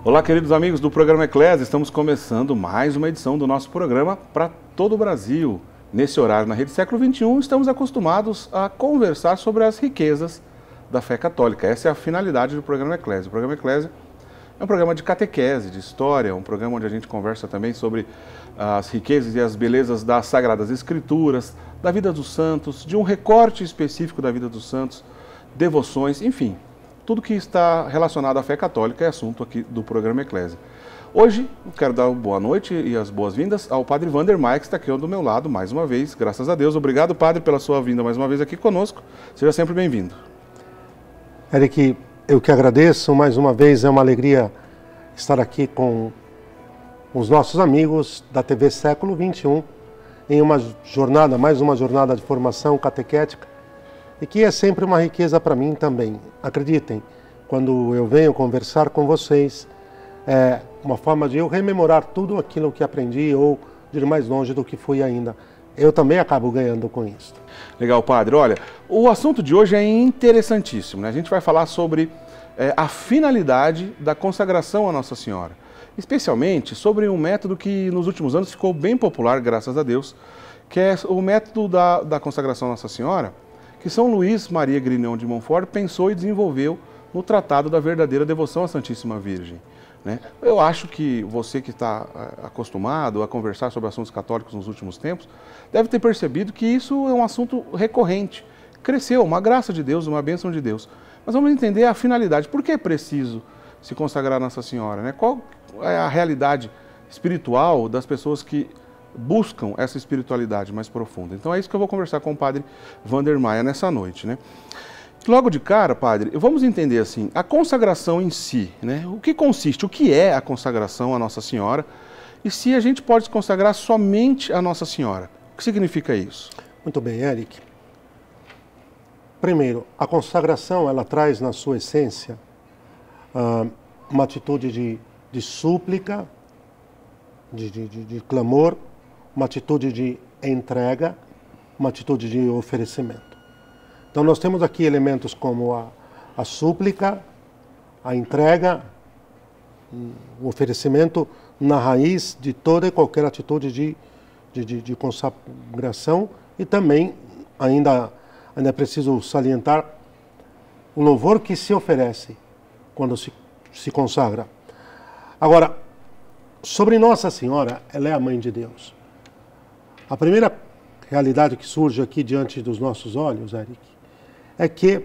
Olá, queridos amigos do programa Eclésia, estamos começando mais uma edição do nosso programa para todo o Brasil. Nesse horário, na Rede Século XXI, estamos acostumados a conversar sobre as riquezas da fé católica. Essa é a finalidade do programa Eclésia. O programa Eclésia é um programa de catequese, de história, um programa onde a gente conversa também sobre as riquezas e as belezas das Sagradas Escrituras, da vida dos santos, de um recorte específico da vida dos santos, devoções, enfim. Tudo que está relacionado à fé católica é assunto aqui do programa Eclésia. Hoje, eu quero dar uma boa noite e as boas-vindas ao Padre Wander Maia, que está aqui do meu lado mais uma vez, graças a Deus. Obrigado, Padre, pela sua vinda mais uma vez aqui conosco. Seja sempre bem-vindo. Eric, eu que agradeço mais uma vez, é uma alegria estar aqui com os nossos amigos da TV Século XXI em uma jornada, mais uma jornada de formação catequética, e que é sempre uma riqueza para mim também. Acreditem, quando eu venho conversar com vocês, é uma forma de eu rememorar tudo aquilo que aprendi ou de ir mais longe do que fui ainda. Eu também acabo ganhando com isso. Legal, Padre. Olha, o assunto de hoje é interessantíssimo, né? A gente vai falar sobre a finalidade da consagração à Nossa Senhora, especialmente sobre um método que nos últimos anos ficou bem popular, graças a Deus, que é o método da consagração à Nossa Senhora, que São Luís Maria Grignion de Montfort pensou e desenvolveu no Tratado da Verdadeira Devoção à Santíssima Virgem, né? Eu acho que você que está acostumado a conversar sobre assuntos católicos nos últimos tempos, deve ter percebido que isso é um assunto recorrente. Cresceu, uma graça de Deus, uma bênção de Deus. Mas vamos entender a finalidade. Por que é preciso se consagrar a Nossa Senhora, né? Qual é a realidade espiritual das pessoas que buscam essa espiritualidade mais profunda? Então é isso que eu vou conversar com o Padre Wander Maia nessa noite, né? Logo de cara, Padre, vamos entender assim, a consagração em si, né? O que consiste, o que é a consagração à Nossa Senhora e se a gente pode se consagrar somente à Nossa Senhora. O que significa isso? Muito bem, Eric. Primeiro, a consagração, ela traz na sua essência uma atitude de súplica, de clamor, uma atitude de entrega, uma atitude de oferecimento. Então nós temos aqui elementos como a súplica, a entrega, o oferecimento na raiz de toda e qualquer atitude de consagração, e também ainda é preciso salientar o louvor que se oferece quando se consagra. Agora, sobre Nossa Senhora, ela é a Mãe de Deus. A primeira realidade que surge aqui diante dos nossos olhos, Eric, é que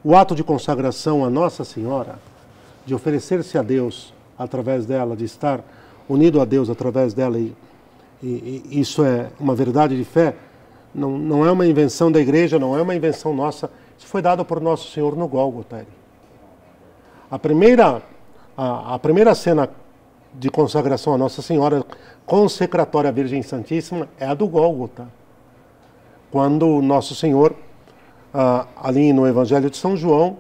o ato de consagração a Nossa Senhora, de oferecer-se a Deus através dela, de estar unido a Deus através dela, e isso é uma verdade de fé, não é uma invenção da igreja, não é uma invenção nossa, isso foi dado por Nosso Senhor no Gólgota. A primeira cena de consagração a Nossa Senhora, consecratória à Virgem Santíssima, é a do Gólgota, quando Nosso Senhor, ali no Evangelho de São João,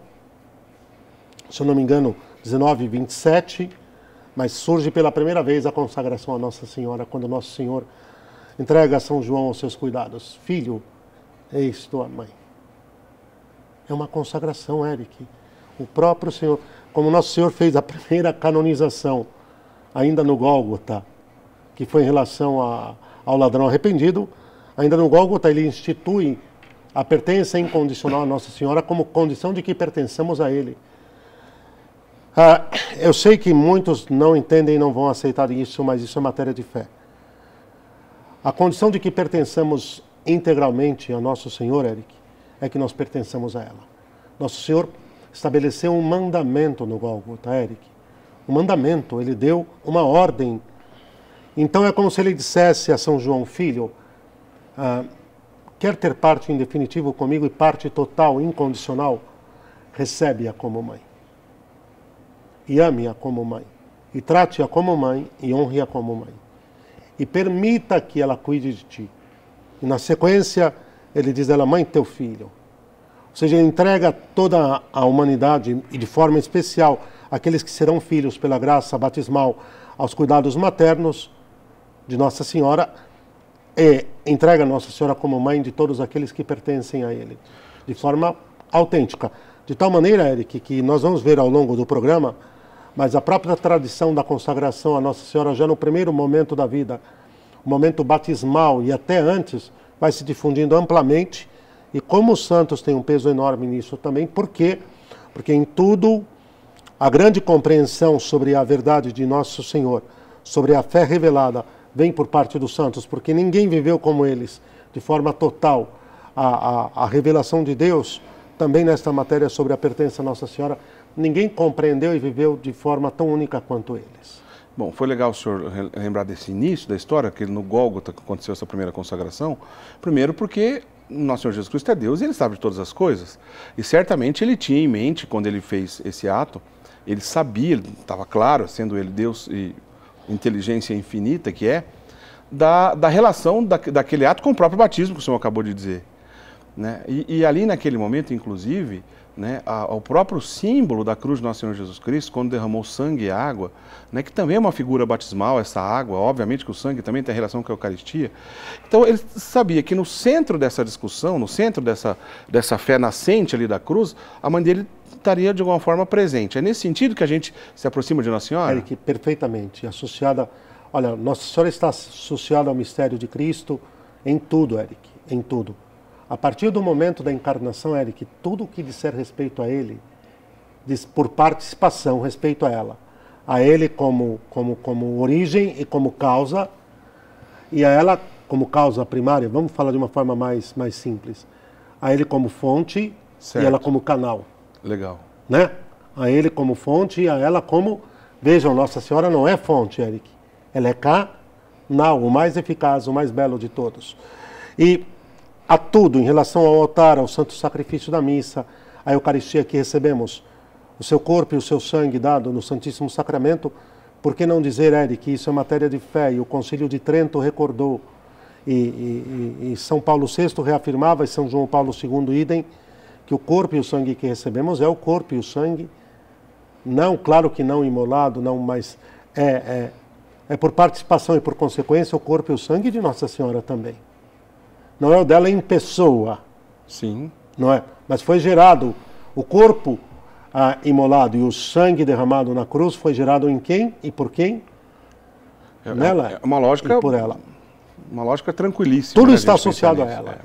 se eu não me engano, 19:27, mas surge pela primeira vez a consagração a Nossa Senhora, quando Nosso Senhor entrega a São João aos seus cuidados. Filho, eis tua mãe. É uma consagração, Eric. O próprio Senhor, como Nosso Senhor fez a primeira canonização, ainda no Gólgota, que foi em relação ao ladrão arrependido, ainda no Gólgota ele institui a pertença incondicional a Nossa Senhora como condição de que pertençamos a Ele. Eu sei que muitos não entendem e não vão aceitar isso, mas isso é matéria de fé. A condição de que pertençamos integralmente a Nosso Senhor, Eric, é que nós pertençamos a ela. Nosso Senhor estabeleceu um mandamento no Gólgota, Eric. Um mandamento, ele deu uma ordem. Então é como se ele dissesse a São João, filho, quer ter parte em definitivo comigo e parte total, incondicional? Recebe-a como mãe. E ame-a como mãe. E trate-a como mãe e honre-a como mãe. E permita que ela cuide de ti. E na sequência, ele diz a ela, mãe, teu filho. Ou seja, ele entrega toda a humanidade, e de forma especial, aqueles que serão filhos pela graça batismal, aos cuidados maternos de Nossa Senhora, e entrega Nossa Senhora como mãe de todos aqueles que pertencem a Ele, de forma autêntica. De tal maneira, Eric, que nós vamos ver ao longo do programa mas a própria tradição da consagração a Nossa Senhora já no primeiro momento da vida, o momento batismal e até antes, vai se difundindo amplamente. E como os santos têm um peso enorme nisso também, por quê? Porque em tudo a grande compreensão sobre a verdade de Nosso Senhor, sobre a fé revelada, vem por parte dos santos, porque ninguém viveu como eles, de forma total, a revelação de Deus, também nesta matéria sobre a pertença a Nossa Senhora, ninguém compreendeu e viveu de forma tão única quanto eles. Bom, foi legal o senhor lembrar desse início da história, que no Gólgota aconteceu essa primeira consagração. Primeiro porque Nosso Senhor Jesus Cristo é Deus e Ele sabe de todas as coisas. E certamente Ele tinha em mente, quando Ele fez esse ato, Ele sabia, estava claro, sendo Ele Deus e inteligência infinita que é, da relação daquele ato com o próprio batismo que o senhor acabou de dizer. Né? E ali naquele momento, inclusive, né, o próprio símbolo da cruz de Nosso Senhor Jesus Cristo, quando derramou sangue e água, né, que também é uma figura batismal, essa água, obviamente que o sangue também tem relação com a Eucaristia. Então ele sabia que no centro dessa discussão, no centro dessa fé nascente ali da cruz, a mãe dele estaria de alguma forma presente. É nesse sentido que a gente se aproxima de Nossa Senhora? Eric, perfeitamente. Associada, olha, Nossa Senhora está associada ao mistério de Cristo em tudo, Eric, em tudo. A partir do momento da encarnação, Eric, tudo o que disser respeito a Ele, diz por participação respeito a ela. A Ele como origem e como causa, e a ela como causa primária, vamos falar de uma forma mais simples. A Ele como fonte, certo, e ela como canal. Legal. Né? A Ele como fonte e a ela como... Vejam, Nossa Senhora não é fonte, Eric. Ela é canal, o mais eficaz, o mais belo de todos. E a tudo, em relação ao altar, ao santo sacrifício da missa, à Eucaristia que recebemos, o seu corpo e o seu sangue dado no Santíssimo Sacramento, por que não dizer, Eric, que isso é matéria de fé, e o Concílio de Trento recordou, e São Paulo VI reafirmava, e São João Paulo II, idem, que o corpo e o sangue que recebemos é o corpo e o sangue, não, claro que não imolado, não, mas é por participação e por consequência o corpo e o sangue de Nossa Senhora também. Não é o dela em pessoa. Sim. Não é? Mas foi gerado o corpo imolado e o sangue derramado na cruz foi gerado em quem e por quem? Nela. É uma lógica, e por ela. Uma lógica tranquilíssima. Tudo está associado a ela.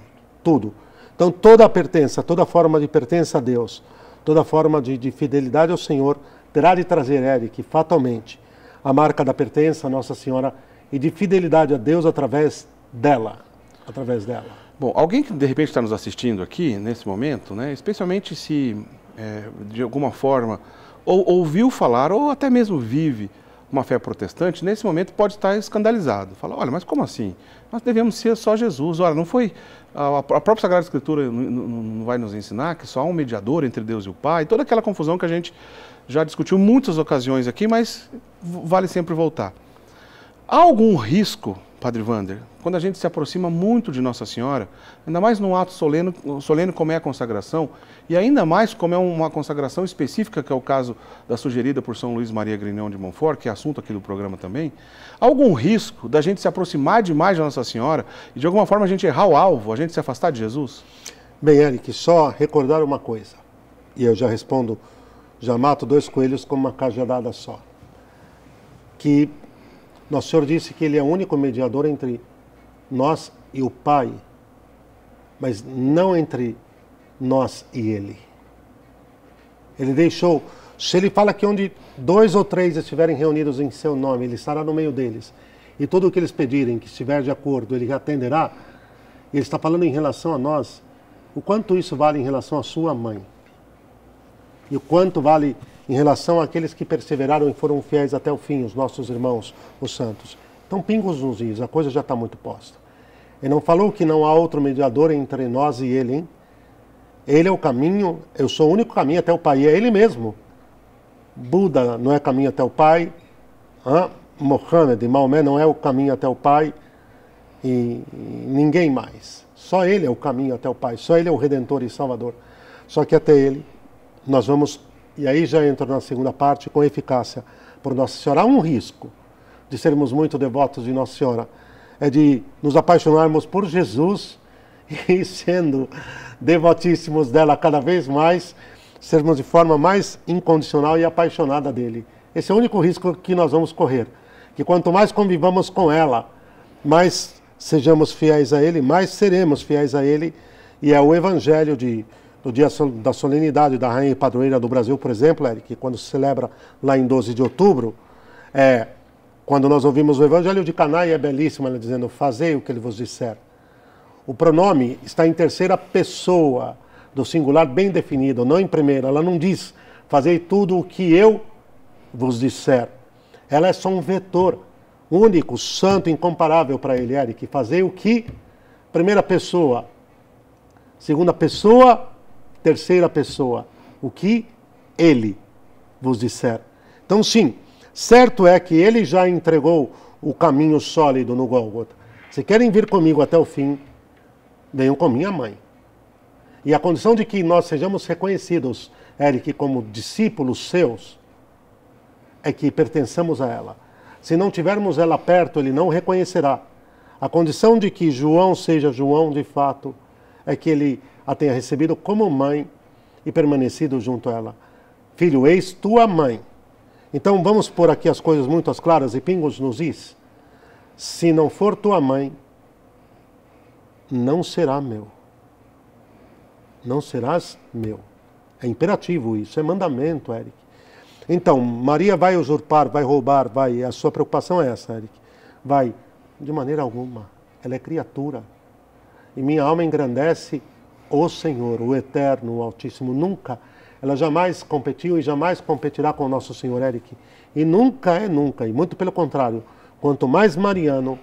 Tudo. Então toda a pertença, toda forma de pertença a Deus, toda forma de fidelidade ao Senhor terá de trazer, Eric, fatalmente, a marca da pertença a Nossa Senhora e de fidelidade a Deus através dela. Através dela. Bom, alguém que de repente está nos assistindo aqui, nesse momento, né, especialmente se de alguma forma ouviu falar ou até mesmo vive uma fé protestante, nesse momento pode estar escandalizado. Fala, olha, mas como assim? Nós devemos ser só Jesus. Olha, não foi... A própria Sagrada Escritura não vai nos ensinar que só há um mediador entre Deus e o Pai. Toda aquela confusão que a gente já discutiu em muitas ocasiões aqui, mas vale sempre voltar. Há algum risco, Padre Wander, quando a gente se aproxima muito de Nossa Senhora, ainda mais num ato solene como é a consagração, e ainda mais como é uma consagração específica, que é o caso da sugerida por São Luís Maria Grignion de Montfort, que é assunto aqui do programa também, há algum risco da gente se aproximar demais de Nossa Senhora e de alguma forma a gente errar o alvo, a gente se afastar de Jesus? Bem, Eric, só recordar uma coisa, e eu já respondo, já mato dois coelhos com uma cajadada só, que Nosso Senhor disse que Ele é o único mediador entre nós e o Pai, mas não entre nós e Ele. Ele deixou, se Ele fala que onde 2 ou 3 estiverem reunidos em seu nome, Ele estará no meio deles, e tudo o que eles pedirem, que estiver de acordo, Ele atenderá, Ele está falando em relação a nós, o quanto isso vale em relação à sua mãe, e o quanto vale em relação àqueles que perseveraram e foram fiéis até o fim, os nossos irmãos, os santos. Então, pingos nos is, a coisa já está muito posta. Ele não falou que não há outro mediador entre nós e Ele, hein? Ele é o caminho, eu sou o único caminho até o Pai, e é Ele mesmo. Buda não é caminho até o Pai, Mohammed, Maomé não é o caminho até o Pai, e ninguém mais. Só Ele é o caminho até o Pai, só Ele é o Redentor e Salvador. Só que até Ele nós vamos... E aí já entro na segunda parte, com eficácia por Nossa Senhora. Há um risco de sermos muito devotos de Nossa Senhora, é de nos apaixonarmos por Jesus e sendo devotíssimos dela cada vez mais, sermos de forma mais incondicional e apaixonada dele. Esse é o único risco que nós vamos correr. Que quanto mais convivamos com ela, mais sejamos fiéis a Ele, mais seremos fiéis a Ele. E é o evangelho do dia da solenidade da Rainha e Padroeira do Brasil, por exemplo, Eric, quando se celebra lá em 12 de outubro, quando nós ouvimos o evangelho de Caná, e é belíssimo, ela dizendo, fazei o que Ele vos disser. O pronome está em terceira pessoa, do singular bem definido, não em primeira. Ela não diz, fazei tudo o que eu vos disser. Ela é só um vetor único, santo, incomparável para Ele, Eric. Fazei o que? Primeira pessoa, segunda pessoa, terceira pessoa. O que Ele vos disser. Então, sim, certo é que Ele já entregou o caminho sólido no Gólgota. Se querem vir comigo até o fim, venham com minha mãe. E a condição de que nós sejamos reconhecidos, Eric, como discípulos seus, é que pertençamos a ela. Se não tivermos ela perto, ele não reconhecerá. A condição de que João seja João de fato, é que ele a tenha recebido como mãe e permanecido junto a ela. Filho, eis tua mãe. Então vamos pôr aqui as coisas muito claras e pingos nos is. Se não for tua mãe, não será meu. Não serás meu. É imperativo isso, é mandamento, Eric. Então, Maria vai usurpar, vai roubar, a sua preocupação é essa, Eric. Vai, de maneira alguma. Ela é criatura. E minha alma engrandece o Senhor, o Eterno, o Altíssimo. Nunca, ela jamais competiu e jamais competirá com o nosso Senhor, Eric. E nunca é nunca, e muito pelo contrário. Quanto mais mariano,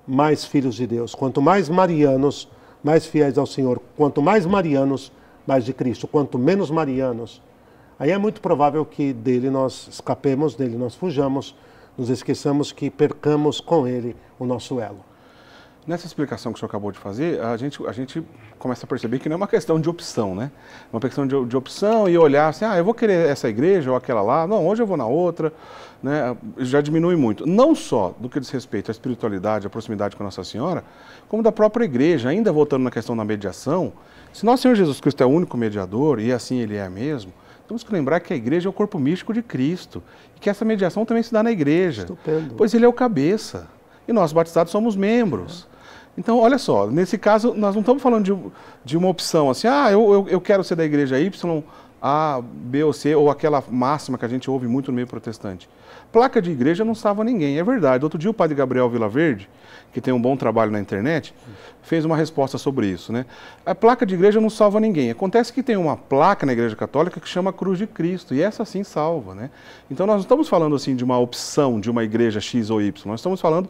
mais filhos de Deus. Quanto mais marianos, mais fiéis ao Senhor. Quanto mais marianos, mais de Cristo. Quanto menos marianos, aí é muito provável que dele nós escapemos, dele nós fujamos, nos esqueçamos que percamos com ele o nosso elo. Nessa explicação que o senhor acabou de fazer, a gente começa a perceber que não é uma questão de opção, né? É uma questão de opção e olhar assim, eu vou querer essa igreja ou aquela lá, não, hoje eu vou na outra, né? Já diminui muito. Não só do que diz respeito à espiritualidade, à proximidade com Nossa Senhora, como da própria igreja. Ainda voltando na questão da mediação, se nosso Senhor Jesus Cristo é o único mediador, e assim Ele é mesmo, temos que lembrar que a igreja é o corpo místico de Cristo e que essa mediação também se dá na igreja. Estupendo. Pois Ele é o cabeça e nós batizados somos membros. Então, olha só, nesse caso, nós não estamos falando de uma opção assim, eu quero ser da igreja Y, A, B ou C, ou aquela máxima que a gente ouve muito no meio protestante. Placa de igreja não salva ninguém, é verdade. Outro dia o padre Gabriel Vilaverde, que tem um bom trabalho na internet, fez uma resposta sobre isso, né? A placa de igreja não salva ninguém. Acontece que tem uma placa na igreja católica que chama Cruz de Cristo, e essa sim salva, né? Então nós não estamos falando assim de uma opção de uma igreja X ou Y, nós estamos falando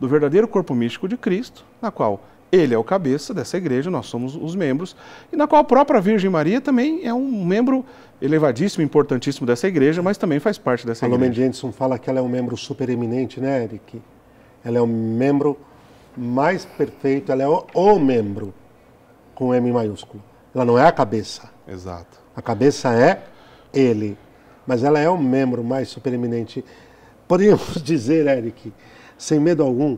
do verdadeiro corpo místico de Cristo, na qual Ele é o cabeça dessa igreja, nós somos os membros, e na qual a própria Virgem Maria também é um membro elevadíssimo, importantíssimo dessa igreja, mas também faz parte dessa igreja. Palomé Jenson fala que ela é um membro supereminente, né, Eric? Ela é um membro mais perfeito, ela é o membro, com M maiúsculo. Ela não é a cabeça. Exato. A cabeça é Ele, mas ela é o membro mais supereminente. Poderíamos dizer, Eric, sem medo algum,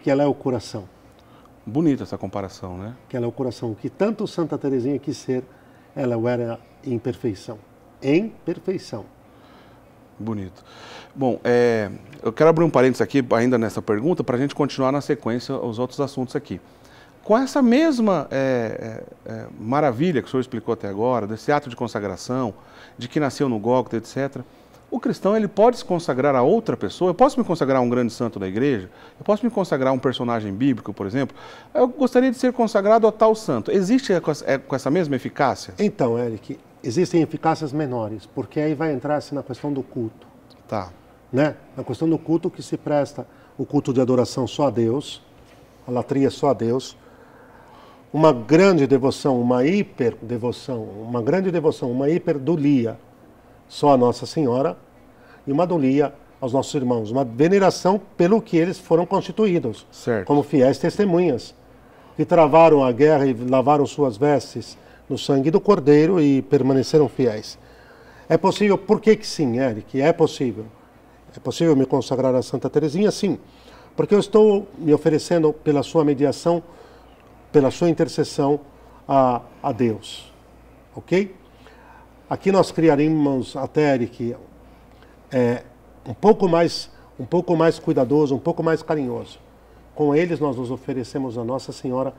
que ela é o coração. Bonita essa comparação, né? Que ela é o coração, que tanto Santa Teresinha quis ser, ela era em perfeição. Em perfeição. Bonito. Bom, eu quero abrir um parênteses aqui, ainda nessa pergunta, para a gente continuar na sequência os outros assuntos aqui. Com essa mesma maravilha que o senhor explicou até agora, desse ato de consagração, de que nasceu no Gólgota, etc., o cristão ele pode se consagrar a outra pessoa. Eu posso me consagrar a um grande santo da igreja? Eu posso me consagrar a um personagem bíblico, por exemplo? Eu gostaria de ser consagrado a tal santo. Existe com essa mesma eficácia? Então, Eric, existem eficácias menores, porque aí vai entrar-se na questão do culto. Tá. Né? Na questão do culto que se presta o culto de adoração só a Deus, a latria só a Deus, uma grande devoção, uma hiperdevoção, uma hiperdulia só a Nossa Senhora e uma dulia aos nossos irmãos, uma veneração pelo que eles foram constituídos, certo, como fiéis testemunhas, que travaram a guerra e lavaram suas vestes no sangue do Cordeiro e permaneceram fiéis. É possível, por que sim, Eric? É possível. É possível me consagrar a Santa Teresinha? Sim, porque eu estou me oferecendo pela sua mediação, pela sua intercessão a Deus, ok? Aqui nós criaríamos até, Eric, um pouco mais cuidadoso, um pouco mais carinhoso. Com eles nós nos oferecemos a Nossa Senhora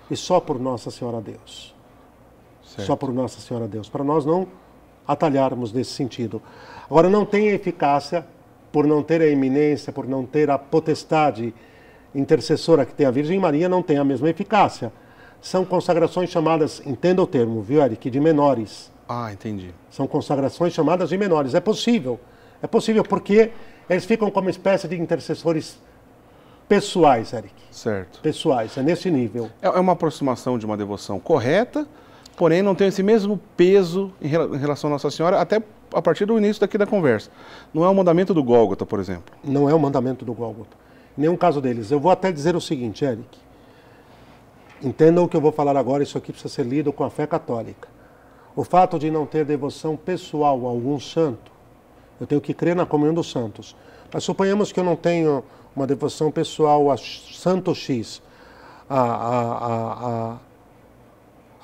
e só por Nossa Senhora Deus. Certo. Só por Nossa Senhora Deus, para nós não atalharmos nesse sentido. Agora, não tem eficácia por não ter a eminência, por não ter a potestade intercessora que tem a Virgem Maria, não tem a mesma eficácia. São consagrações chamadas, entenda o termo, viu, Eric, de menores. Ah, entendi. São consagrações chamadas de menores. É possível porque eles ficam como espécie de intercessores pessoais, Eric. Certo. Pessoais, é nesse nível. É uma aproximação de uma devoção correta, porém não tem esse mesmo peso em relação a Nossa Senhora, até a partir do início daqui da conversa. Não é o mandamento do Gólgota, por exemplo. Não é o mandamento do Gólgota. Nenhum caso deles. Eu vou até dizer o seguinte, Eric. Entendam o que eu vou falar agora, isso aqui precisa ser lido com a fé católica. O fato de não ter devoção pessoal a algum santo, eu tenho que crer na comunhão dos santos. Mas suponhamos que eu não tenho uma devoção pessoal a Santo X, a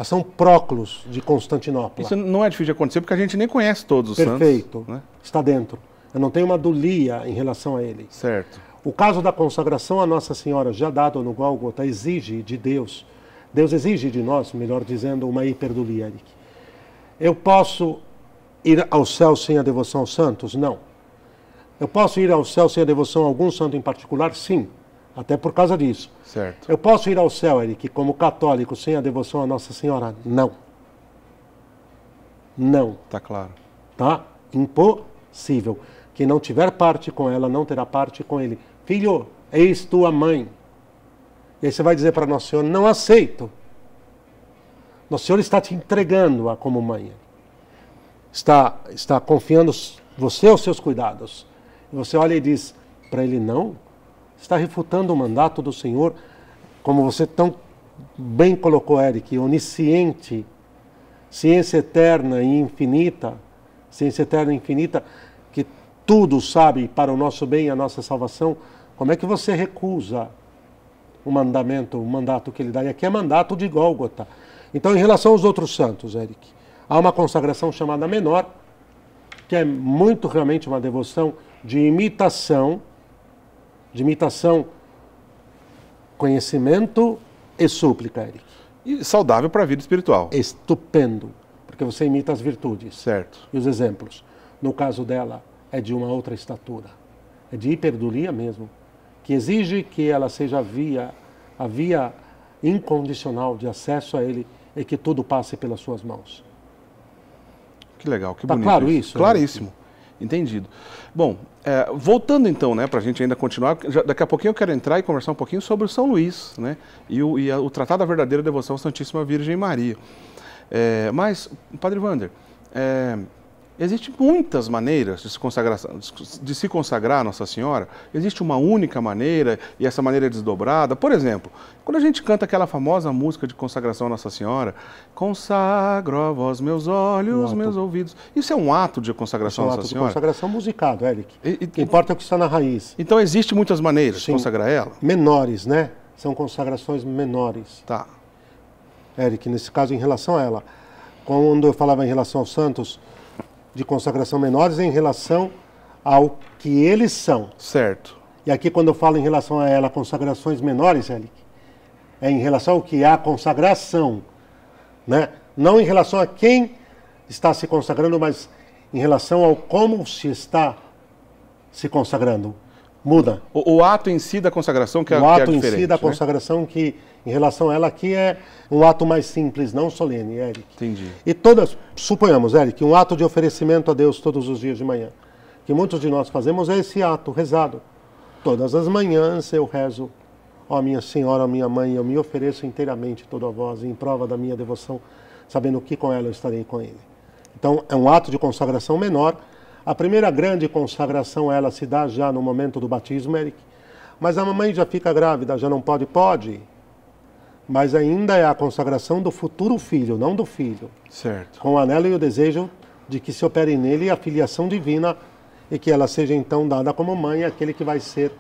São Próclos de Constantinopla. Isso não é difícil de acontecer, porque a gente nem conhece todos os santos. Perfeito, né? Está dentro. Eu não tenho uma dulia em relação a ele. Certo. O caso da consagração a Nossa Senhora, já dado no Gólgota, exige de Deus, Deus exige de nós, melhor dizendo, uma hiperdulia, Eric. Eu posso ir ao céu sem a devoção aos santos? Não. Eu posso ir ao céu sem a devoção a algum santo em particular? Sim. Até por causa disso. Certo. Eu posso ir ao céu, Eric, como católico, sem a devoção a Nossa Senhora? Não. Não. Tá claro. Tá? Impossível. Quem não tiver parte com ela, não terá parte com ele. Filho, eis tua mãe. E aí você vai dizer para Nossa Senhora, não aceito. Nossa Senhora está te entregando-a como mãe. Está confiando você aos seus cuidados. E você olha e diz para ele, não. Está refutando o mandato do Senhor, como você tão bem colocou, Eric, onisciente, ciência eterna e infinita, que tudo sabe para o nosso bem e a nossa salvação. Como é que você recusa o mandato que ele dá? E aqui é mandato de Gólgota. Então, em relação aos outros santos, Eric, há uma consagração chamada menor, que é muito realmente uma devoção de imitação, conhecimento e súplica, Eric. E saudável para a vida espiritual. Estupendo, porque você imita as virtudes. Certo. E os exemplos. No caso dela, é de uma outra estatura. É de hiperdulia mesmo, que exige que ela seja a via incondicional de acesso a ele e que tudo passe pelas suas mãos. Que legal, que tá bonito. Claro isso? Claríssimo. Entendido. Bom, voltando então, né, para a gente ainda continuar, daqui a pouquinho eu quero entrar e conversar um pouquinho sobre o São Luís, né, e o Tratado da Verdadeira Devoção à Santíssima Virgem Maria. Mas, Padre Wander, existem muitas maneiras de se consagrar a Nossa Senhora. Existe uma única maneira e essa maneira é desdobrada. Por exemplo, quando a gente canta aquela famosa música de consagração a Nossa Senhora, consagro a vós meus olhos, meus ouvidos. Isso é um ato de consagração a Nossa Senhora? É um ato de consagração musicado, Eric. O que importa é o que está na raiz. Então existem muitas maneiras de consagrar ela? Menores, né? São consagrações menores. Tá. Eric, nesse caso, em relação a ela. Quando eu falava em relação aos santos, de consagração menores em relação ao que eles são. Certo. E aqui quando eu falo em relação a ela, consagrações menores, Eric, é em relação ao que é a consagração, né? Não em relação a quem está se consagrando, mas em relação ao como se está se consagrando. Muda. O ato em si da consagração que é diferente. O ato em si da consagração que, em relação a ela, aqui é um ato mais simples, não solene, Eric. Entendi. E suponhamos, Eric, um ato de oferecimento a Deus todos os dias de manhã, que muitos de nós fazemos é esse ato rezado. Todas as manhãs eu rezo, ó minha Senhora, ó minha Mãe, eu me ofereço inteiramente toda a vós, em prova da minha devoção, sabendo que com ela eu estarei com ele. Então, é um ato de consagração menor. A primeira grande consagração, ela se dá já no momento do batismo, Eric. Mas a mamãe já fica grávida, já não pode? Pode. Mas ainda é a consagração do futuro filho, não do filho. Certo. Com o anelo e o desejo de que se opere nele a filiação divina e que ela seja então dada como mãe, aquele que vai ser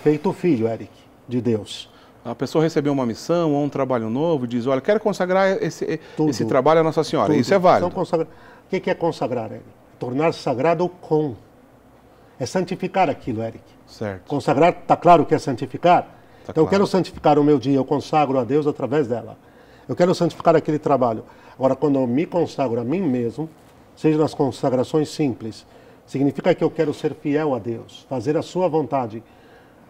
feito filho, Eric, de Deus. A pessoa recebeu uma missão ou um trabalho novo e diz, olha, quero consagrar esse trabalho a Nossa Senhora. Tudo. Isso é válido. O que é consagrar, Eric? Tornar sagrado com. é santificar aquilo, Eric. Certo. Consagrar, está claro que é santificar? Tá então claro. eu quero santificar o meu dia, eu consagro a Deus através dela. Eu quero santificar aquele trabalho. Agora, quando eu me consagro a mim mesmo, seja nas consagrações simples, significa que eu quero ser fiel a Deus, fazer a sua vontade,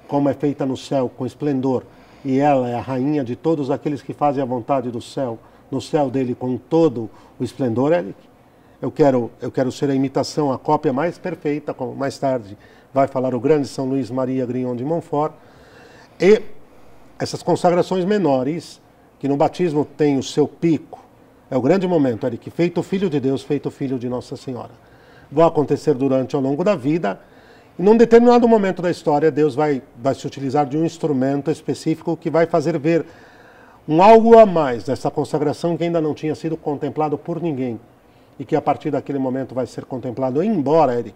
como é feita no céu, com esplendor. E ela é a rainha de todos aqueles que fazem a vontade do céu, no céu dele com todo o esplendor, Eric. Eu quero ser a imitação, a cópia mais perfeita, como mais tarde vai falar o grande São Luís Maria Grignion de Montfort. E essas consagrações menores, que no batismo tem o seu pico, é o grande momento, Eric, feito filho de Deus, feito filho de Nossa Senhora. Vão acontecer durante ao longo da vida, e num determinado momento da história, Deus vai se utilizar de um instrumento específico que vai fazer ver um algo a mais dessa consagração que ainda não tinha sido contemplado por ninguém, e que a partir daquele momento vai ser contemplado. Embora, Eric,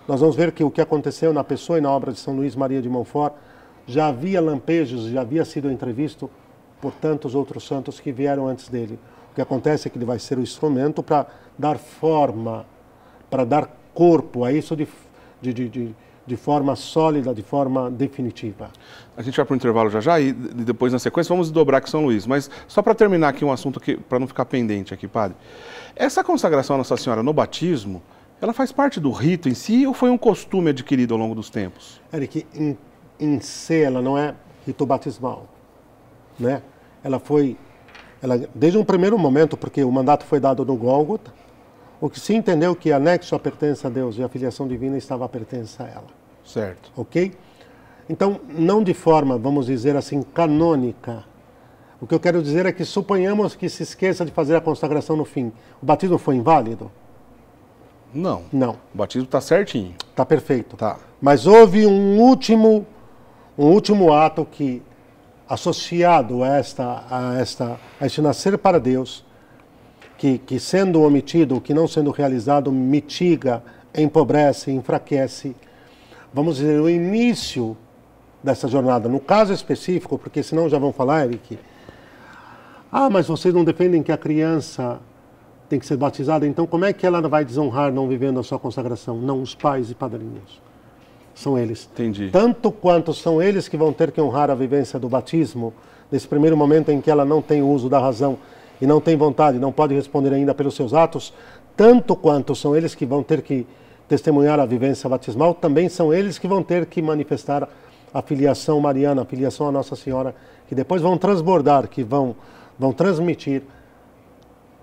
nós vamos ver que o que aconteceu na pessoa e na obra de São Luís Maria de Montfort já havia lampejos, já havia sido entrevisto por tantos outros santos que vieram antes dele. O que acontece é que ele vai ser o instrumento para dar forma, para dar corpo a isso de forma sólida, de forma definitiva. A gente vai para o intervalo já já e depois, na sequência, vamos dobrar aqui São Luís. Mas só para terminar aqui um assunto, para não ficar pendente aqui, padre. Essa consagração à Nossa Senhora no batismo, ela faz parte do rito em si ou foi um costume adquirido ao longo dos tempos? Eric, em si, ela não é rito batismal, né? Desde um primeiro momento, porque o mandato foi dado no Gólgota, o que se entendeu que anexo à pertença a Deus e a filiação divina estava a pertença a ela. Certo. Ok? Então, não de forma, vamos dizer assim, canônica. O que eu quero dizer é que suponhamos que se esqueça de fazer a consagração no fim. O batismo foi inválido? Não. Não. O batismo está certinho. Está perfeito. Tá. Mas houve um último ato que, associado a este nascer para Deus, que sendo omitido, que não sendo realizado, mitiga, empobrece, enfraquece, vamos dizer, o início dessa jornada. No caso específico, porque senão já vão falar, Eric, mas vocês não defendem que a criança tem que ser batizada, então como é que ela vai desonrar não vivendo a sua consagração? Não, os pais e padrinhos. São eles. Entendi. Tanto quanto são eles que vão ter que honrar a vivência do batismo, nesse primeiro momento em que ela não tem o uso da razão e não tem vontade, não pode responder ainda pelos seus atos, tanto quanto são eles que vão ter que testemunhar a vivência batismal, também são eles que vão ter que manifestar a filiação mariana, a filiação a Nossa Senhora, que depois vão transbordar, que vão transmitir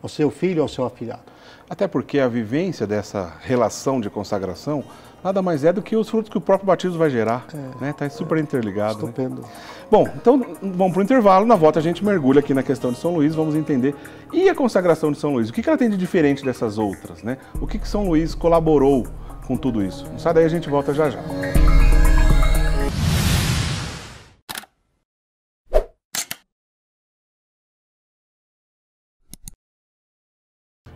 ao seu filho, ao seu afilhado. Até porque a vivência dessa relação de consagração nada mais é do que os frutos que o próprio batismo vai gerar. Está super interligado. Estupendo. Né? Bom, então vamos para o intervalo. Na volta a gente mergulha aqui na questão de São Luís, vamos entender. E a consagração de São Luís? O que ela tem de diferente dessas outras? Né? O que São Luís colaborou com tudo isso? Não sai daí, a gente volta já já.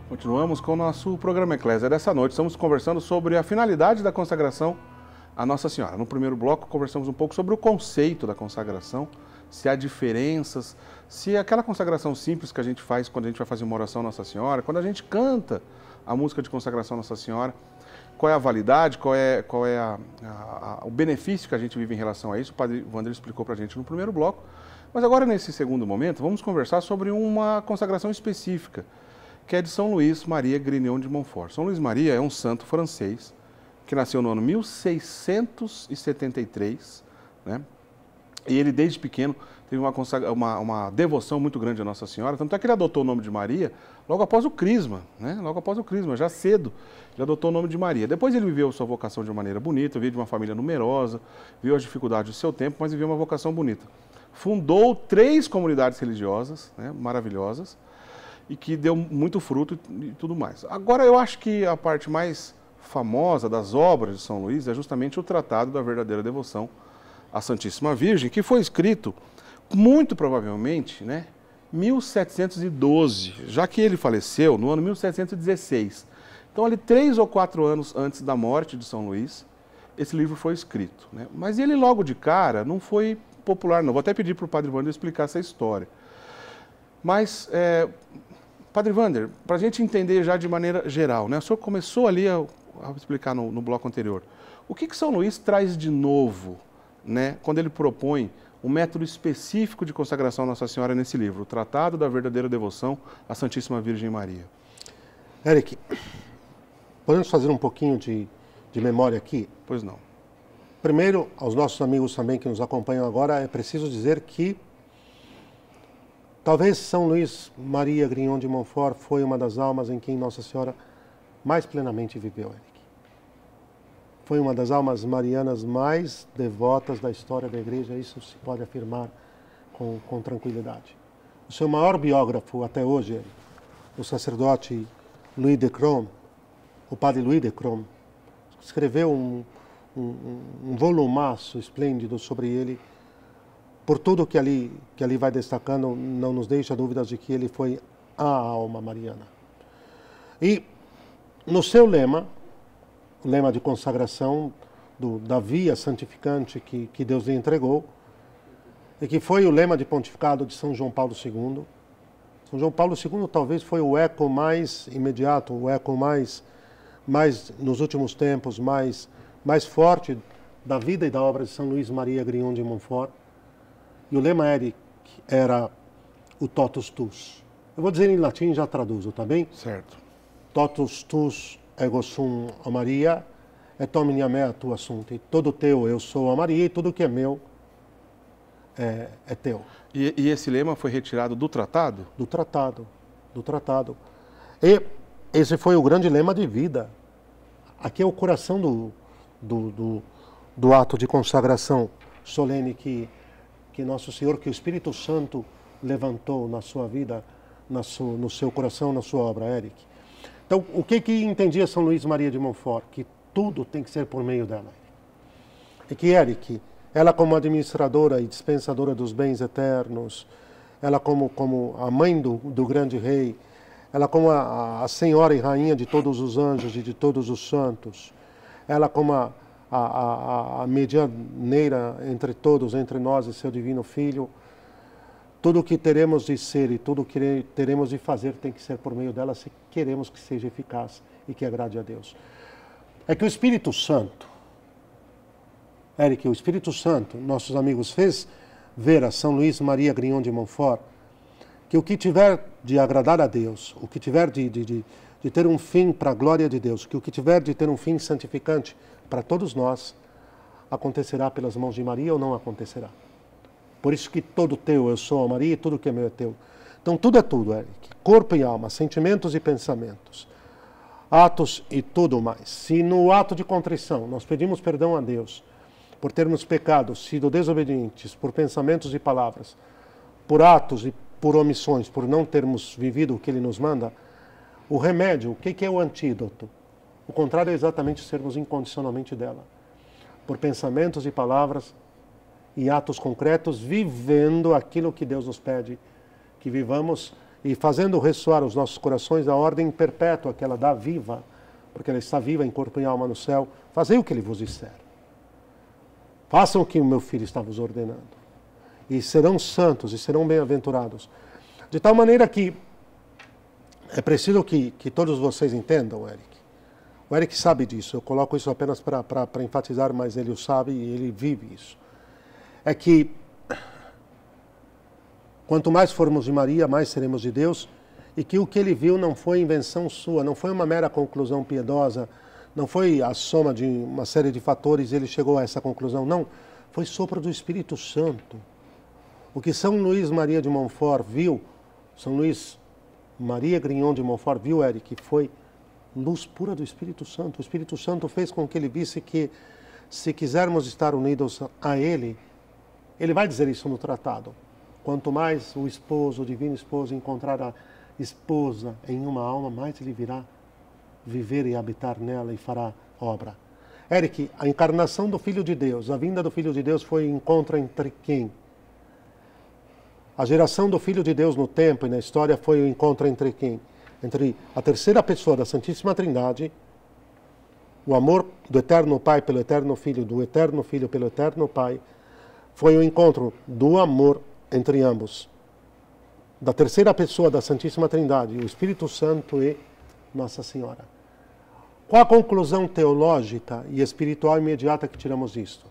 Continuamos com o nosso programa Eclésia dessa noite. Estamos conversando sobre a finalidade da consagração à Nossa Senhora. No primeiro bloco, conversamos um pouco sobre o conceito da consagração, se há diferenças, se aquela consagração simples que a gente faz quando a gente vai fazer uma oração à Nossa Senhora, quando a gente canta a música de consagração à Nossa Senhora, qual é a validade, qual é o benefício que a gente vive em relação a isso. O padre Wander explicou para a gente no primeiro bloco. Mas agora, nesse segundo momento, vamos conversar sobre uma consagração específica, que é de São Luís Maria Grignion de Montfort. São Luís Maria é um santo francês que nasceu no ano 1673, né? E ele, desde pequeno, teve uma devoção muito grande à Nossa Senhora, tanto é que ele adotou o nome de Maria logo após o crisma, né? Logo após o crisma, já cedo, ele adotou o nome de Maria. Depois ele viveu sua vocação de uma maneira bonita, veio de uma família numerosa, viu as dificuldades do seu tempo, mas viveu uma vocação bonita. Fundou 3 comunidades religiosas, né, maravilhosas, e que deu muito fruto e tudo mais. Agora, eu acho que a parte mais famosa das obras de São Luís é justamente o Tratado da Verdadeira Devoção à Santíssima Virgem, que foi escrito, muito provavelmente, né, 1712, já que ele faleceu no ano 1716. Então, ali 3 ou 4 anos antes da morte de São Luís, esse livro foi escrito, né? Mas ele logo de cara não foi popular, não. Vou até pedir para o Padre Wander explicar essa história. Mas, Padre Wander, para a gente entender já de maneira geral, né? O senhor começou ali a explicar no bloco anterior. O que São Luís traz de novo, né, quando ele propõe um método específico de consagração a Nossa Senhora nesse livro, o Tratado da Verdadeira Devoção à Santíssima Virgem Maria? Eric, podemos fazer um pouquinho de memória aqui? Pois não. Primeiro, aos nossos amigos também que nos acompanham agora, é preciso dizer que talvez São Luís Maria Grignon de Montfort foi uma das almas em quem Nossa Senhora mais plenamente viveu, Eric. Foi uma das almas marianas mais devotas da história da Igreja, isso se pode afirmar com tranquilidade. O seu maior biógrafo até hoje, Eric, o sacerdote Louis de Crom, o padre Louis de Crom, escreveu um volumaço esplêndido sobre ele. Por tudo que ali vai destacando, não nos deixa dúvidas de que ele foi a alma mariana. E no seu lema, o lema de consagração da via santificante que Deus lhe entregou, e que foi o lema de pontificado de São João Paulo II. São João Paulo II talvez foi o eco mais imediato, o eco mais nos últimos tempos, mais forte da vida e da obra de São Luís Maria Grignon de Montfort. E o lema era o totus tuus. Eu vou dizer em latim e já traduzo, tá bem? Certo. Totus tuus ego sum a Maria, et omnia mea tua sunt. E todo teu eu sou a Maria, e tudo que é meu é teu. E esse lema foi retirado do tratado? Do tratado. E esse foi o grande lema de vida. Aqui é o coração do ato de consagração solene que Nosso Senhor, que o Espírito Santo levantou na sua vida, no seu coração, na sua obra, Eric. Então, o que entendia São Luís Maria de Montfort? Que tudo tem que ser por meio dela. E que, Eric, ela como administradora e dispensadora dos bens eternos, ela como a mãe do grande rei, ela como a senhora e rainha de todos os anjos e de todos os santos, ela como a medianeira entre todos, entre nós e seu divino Filho, tudo o que teremos de ser e tudo o que teremos de fazer tem que ser por meio dela se queremos que seja eficaz e que agrade a Deus. É que o Espírito Santo, Eric, o Espírito Santo, nossos amigos, fez ver a São Luís Maria Grignon de Montfort que o que tiver de agradar a Deus, o que tiver de ter um fim para a glória de Deus, que o que tiver de ter um fim santificante para todos nós, acontecerá pelas mãos de Maria ou não acontecerá. Por isso que todo teu eu sou a Maria e tudo que é meu é teu. Então tudo é tudo, Eric. Corpo e alma, sentimentos e pensamentos, atos e tudo mais. Se no ato de contrição nós pedimos perdão a Deus por termos pecado, sido desobedientes, por pensamentos e palavras, por atos e por omissões, por não termos vivido o que Ele nos manda, o remédio, o que é o antídoto? O contrário é exatamente sermos incondicionalmente dela. Por pensamentos e palavras e atos concretos, vivendo aquilo que Deus nos pede que vivamos e fazendo ressoar os nossos corações a ordem perpétua que ela dá viva, porque ela está viva em corpo e alma no céu. Fazei o que Ele vos disser. Façam o que o meu filho está vos ordenando. E serão santos e serão bem-aventurados. De tal maneira que é preciso que todos vocês entendam, Eric. O Eric sabe disso, eu coloco isso apenas para enfatizar, mas ele o sabe e ele vive isso. É que quanto mais formos de Maria, mais seremos de Deus, e que o que ele viu não foi invenção sua, não foi uma mera conclusão piedosa, não foi a soma de uma série de fatores e ele chegou a essa conclusão, não. Foi sopro do Espírito Santo. O que São Luís Maria de Montfort viu, São Luís Maria Grignon de Montfort viu, Eric, foi luz pura do Espírito Santo. O Espírito Santo fez com que ele visse que, se quisermos estar unidos a Ele, Ele vai dizer isso no tratado. Quanto mais o esposo, o divino esposo, encontrar a esposa em uma alma, mais ele virá viver e habitar nela e fará obra. Eric, a encarnação do Filho de Deus, a vinda do Filho de Deus foi um encontro entre quem? A geração do Filho de Deus no tempo e na história foi o encontro entre quem? Entre a terceira pessoa da Santíssima Trindade, o amor do Eterno Pai pelo Eterno Filho, do Eterno Filho pelo Eterno Pai, foi o encontro do amor entre ambos. Da terceira pessoa da Santíssima Trindade, o Espírito Santo e Nossa Senhora. Qual a conclusão teológica e espiritual imediata que tiramos disto?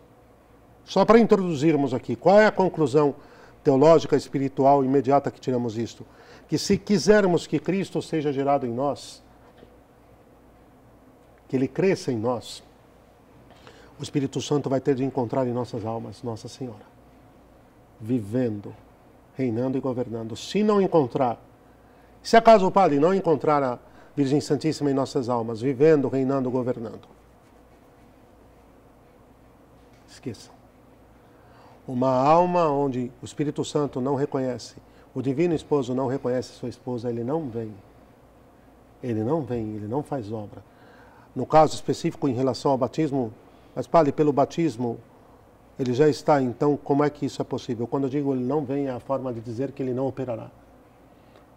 Só para introduzirmos aqui, qual é a conclusão teológica e espiritual imediata que tiramos disto? Que se quisermos que Cristo seja gerado em nós, que Ele cresça em nós, o Espírito Santo vai ter de encontrar em nossas almas Nossa Senhora, vivendo, reinando e governando. Se não encontrar, se acaso o Padre não encontrar a Virgem Santíssima em nossas almas, vivendo, reinando, governando, esqueçam. Uma alma onde o Espírito Santo não reconhece, o Divino Esposo não reconhece sua esposa, ele não vem. Ele não vem, ele não faz obra. No caso específico em relação ao batismo, mas Padre, pelo batismo, ele já está, então como é que isso é possível? Quando eu digo ele não vem, é a forma de dizer que ele não operará.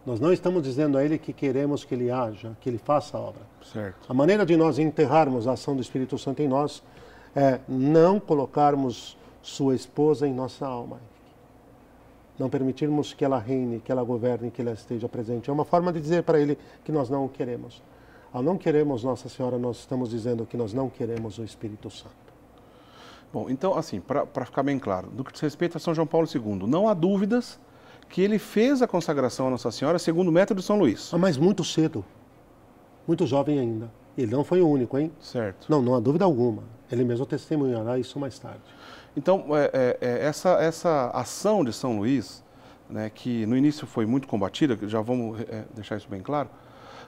Nós não estamos dizendo a ele que queremos que ele haja, que ele faça a obra. Certo. A maneira de nós enterrarmos a ação do Espírito Santo em nós é não colocarmos sua esposa em nossa alma. Não permitirmos que ela reine, que ela governe, que ela esteja presente. É uma forma de dizer para ele que nós não o queremos. Ao não queremos Nossa Senhora, nós estamos dizendo que nós não queremos o Espírito Santo. Bom, então, assim, para ficar bem claro, no que diz respeito a São João Paulo II, não há dúvidas que ele fez a consagração a Nossa Senhora segundo o método de São Luís. Mas muito cedo, muito jovem ainda. Ele não foi o único, hein? Certo. Não há dúvida alguma. Ele mesmo testemunhará isso mais tarde. Então, essa ação de São Luís, né, que no início foi muito combatida, já vamos deixar isso bem claro,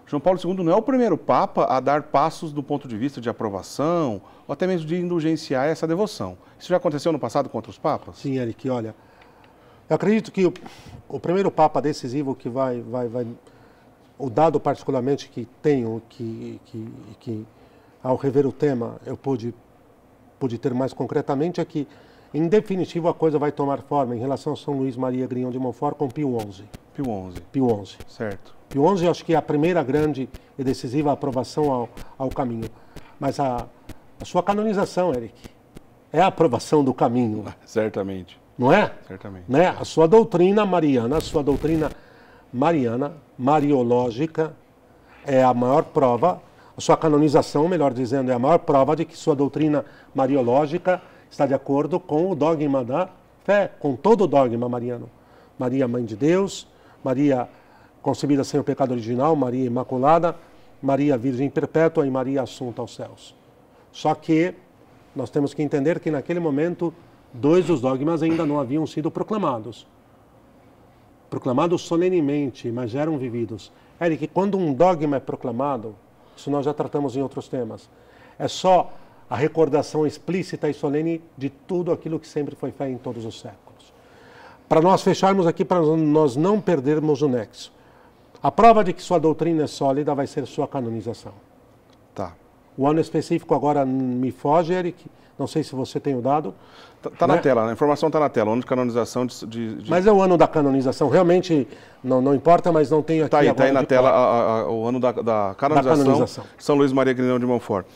João Paulo II não é o primeiro Papa a dar passos do ponto de vista de aprovação, ou até mesmo de indulgenciar essa devoção. Isso já aconteceu no passado com outros Papas? Sim, Eric, olha, eu acredito que o primeiro Papa decisivo que o dado particularmente que tenho, que ao rever o tema eu pude ter mais concretamente, é que, em definitivo, a coisa vai tomar forma em relação a São Luís Maria Grignon de Montfort com Pio XI. Pio XI. Certo. Pio XI, acho que é a primeira grande e decisiva aprovação ao caminho. Mas a sua canonização, Eric, é a aprovação do caminho. Certamente. Não é? Certamente. Né? A sua doutrina mariana, a sua doutrina mariana, mariológica, é a maior prova, a sua canonização, melhor dizendo, é a maior prova de que sua doutrina mariológica está de acordo com o dogma da fé, com todo o dogma mariano. Maria, Mãe de Deus, Maria concebida sem o pecado original, Maria Imaculada, Maria Virgem Perpétua e Maria Assunta aos céus. Só que nós temos que entender que naquele momento 2 dos dogmas ainda não haviam sido proclamados. Proclamados solenemente, mas já eram vividos. Eric, quando um dogma é proclamado, isso nós já tratamos em outros temas, é só a recordação explícita e solene de tudo aquilo que sempre foi fé em todos os séculos. Para nós fecharmos aqui, para nós não perdermos o nexo. A prova de que sua doutrina é sólida vai ser sua canonização. Tá. O ano específico agora me foge, Eric. Não sei se você tem o dado. Tá né? na tela, a informação está na tela. O ano de canonização Mas é o ano da canonização. Realmente não importa, mas não tem aqui agora. Está aí na tela o ano da canonização. São Luís Maria Grignon de Montfort.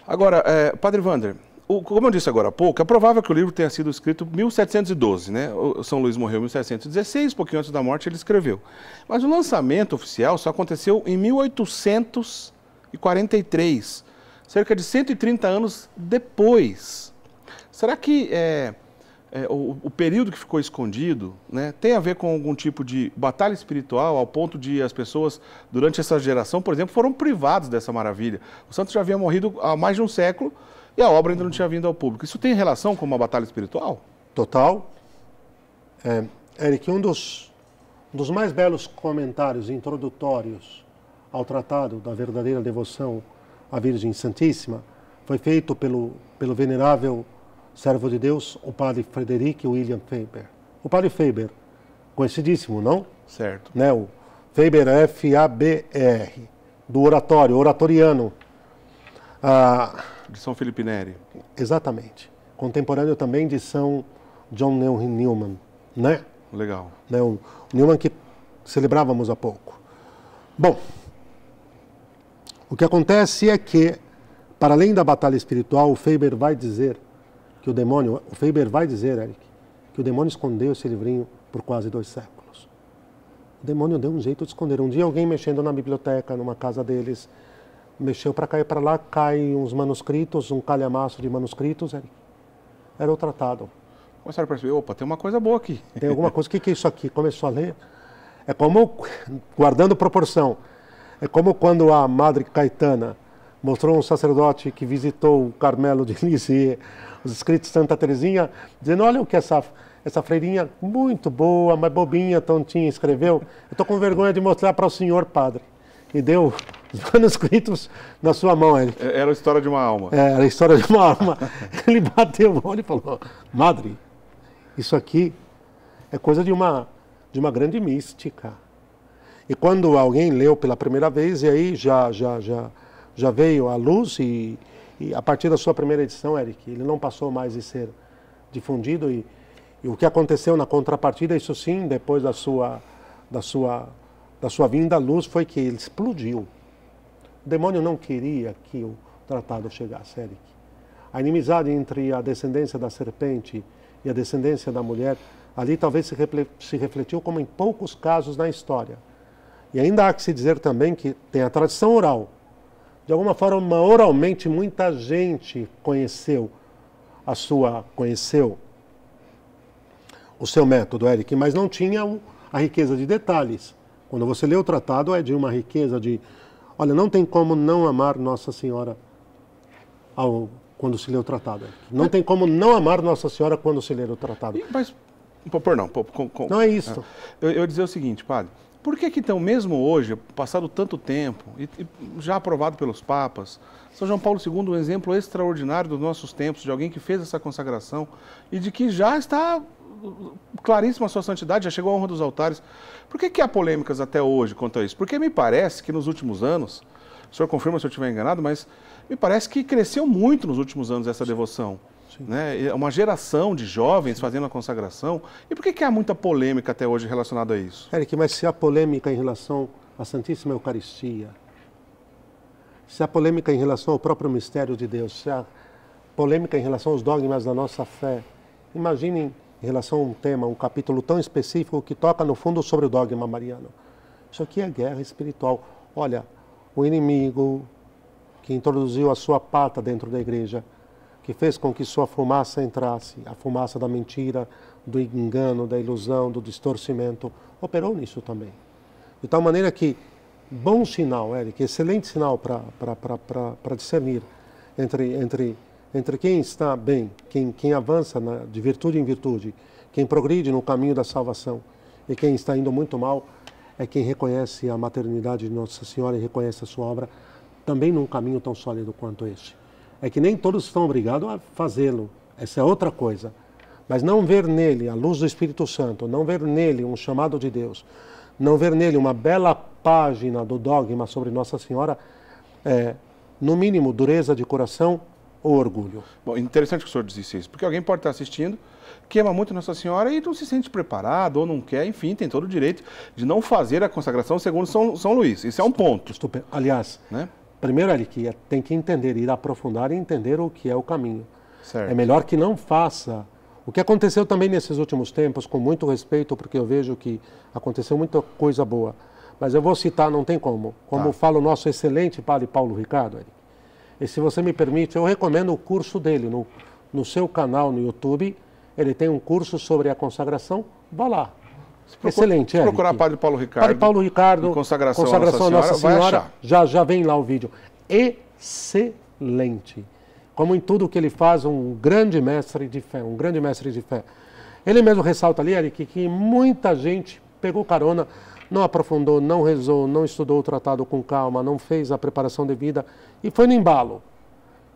Agora, Padre Wander, como eu disse agora há pouco, é provável que o livro tenha sido escrito em 1712, né? O São Luís morreu em 1716, pouquinho antes da morte ele escreveu. Mas o lançamento oficial só aconteceu em 1843, cerca de 130 anos depois. Será que o período que ficou escondido, né, tem a ver com algum tipo de batalha espiritual, ao ponto de as pessoas, durante essa geração, por exemplo, foram privadas dessa maravilha? O santo já havia morrido há mais de um século e a obra ainda não tinha vindo ao público. Isso tem relação com uma batalha espiritual? Total. Eric, um dos mais belos comentários introdutórios ao tratado da verdadeira devoção à Virgem Santíssima foi feito pelo venerável servo de Deus, o padre Frederick William Faber. O padre Faber, conhecidíssimo, não? Certo. Né? O Faber, F-A-B-R, do oratório, oratoriano. De São Felipe Neri. Exatamente. Contemporâneo também de São John Newman, né? Legal. Né? O Newman que celebrávamos há pouco. Bom, o que acontece é que, para além da batalha espiritual, o Faber vai dizer que o demônio Eric, que o demônio escondeu esse livrinho por quase 2 séculos. O demônio deu um jeito de esconder. Um dia alguém mexendo na biblioteca, numa casa deles, mexeu para cá e para lá, cai uns manuscritos, um calhamaço de manuscritos, era o tratado. Começaram a perceber, opa, tem uma coisa boa aqui. Tem alguma coisa, o que é isso aqui? Começou a ler. É como, guardando proporção, é como quando a Madre Caetana mostrou um sacerdote que visitou o Carmelo de Lisieux, os escritos de Santa Teresinha, dizendo, olha o que essa freirinha muito boa, mas bobinha, tontinha, escreveu. Eu estou com vergonha de mostrar para o senhor, padre. E deu os manuscritos na sua mão. Era a história de uma alma. Era a história de uma alma. Ele bateu o olho e falou, Madre, isso aqui é coisa de uma grande mística. E quando alguém leu pela primeira vez, e aí já veio à luz, e a partir da sua primeira edição, Eric, ele não passou mais de ser difundido, e o que aconteceu na contrapartida, isso sim, depois da sua vinda à luz, foi que ele explodiu. O demônio não queria que o tratado chegasse, Eric. A inimizade entre a descendência da serpente e a descendência da mulher, ali talvez se refletiu como em poucos casos na história. E ainda há que se dizer também que tem a tradição oral. De alguma forma, oralmente, muita gente conheceu o seu método, Eric, mas não tinha a riqueza de detalhes. Quando você lê o tratado, é de uma riqueza de... Olha, não tem como não amar Nossa Senhora quando se lê o tratado. Eric. Não tem como não amar Nossa Senhora quando se lê o tratado. Mas, não é isso. Eu ia dizer o seguinte, padre. Por que então, mesmo hoje, passado tanto tempo, e já aprovado pelos papas, São João Paulo II, um exemplo extraordinário dos nossos tempos, de alguém que fez essa consagração e de que já está claríssima a sua santidade, já chegou à honra dos altares. Por que há polêmicas até hoje quanto a isso? Porque me parece que nos últimos anos, o senhor confirma se eu estiver enganado, mas me parece que cresceu muito nos últimos anos essa devoção. Né? Uma geração de jovens fazendo a consagração. E por que há muita polêmica até hoje relacionada a isso? Eric, mas se há polêmica em relação à Santíssima Eucaristia, se há polêmica em relação ao próprio mistério de Deus, se há polêmica em relação aos dogmas da nossa fé, imaginem em relação a um tema, um capítulo tão específico que toca no fundo sobre o dogma mariano. Isso aqui é guerra espiritual. Olha, o inimigo que introduziu a sua pata dentro da igreja, que fez com que sua fumaça entrasse, a fumaça da mentira, do engano, da ilusão, do distorcimento, operou nisso também. De tal maneira que, bom sinal, Eric, excelente sinal para discernir entre quem está bem, quem avança de virtude em virtude, quem progride no caminho da salvação e quem está indo muito mal, é quem reconhece a maternidade de Nossa Senhora e reconhece a sua obra também num caminho tão sólido quanto este. É que nem todos estão obrigados a fazê-lo, essa é outra coisa. Mas não ver nele a luz do Espírito Santo, não ver nele um chamado de Deus, não ver nele uma bela página do dogma sobre Nossa Senhora, é, no mínimo, dureza de coração ou orgulho. Bom, interessante que o senhor disse isso, porque alguém pode estar assistindo, que ama muito Nossa Senhora e não se sente preparado ou não quer, enfim, tem todo o direito de não fazer a consagração segundo São Luís. Isso é um ponto. Estupendo. Aliás, né? Primeiro, Eric, tem que entender, ir aprofundar e entender o que é o caminho. Certo. É melhor que não faça. O que aconteceu também nesses últimos tempos, com muito respeito, porque eu vejo que aconteceu muita coisa boa. Mas eu vou citar, não tem como. Como fala o nosso excelente padre Paulo Ricardo, Eric. E se você me permite, eu recomendo o curso dele no seu canal no YouTube. Ele tem um curso sobre a consagração. Vá lá. Excelente, Eric. Procurar Padre Paulo Ricardo. Padre Paulo Ricardo, consagração à Nossa Senhora, já vem lá o vídeo. Excelente. Como em tudo que ele faz, um grande mestre de fé, um grande mestre de fé. Ele mesmo ressalta ali, Eric, que muita gente pegou carona, não aprofundou, não rezou, não estudou o tratado com calma, não fez a preparação devida e foi no embalo.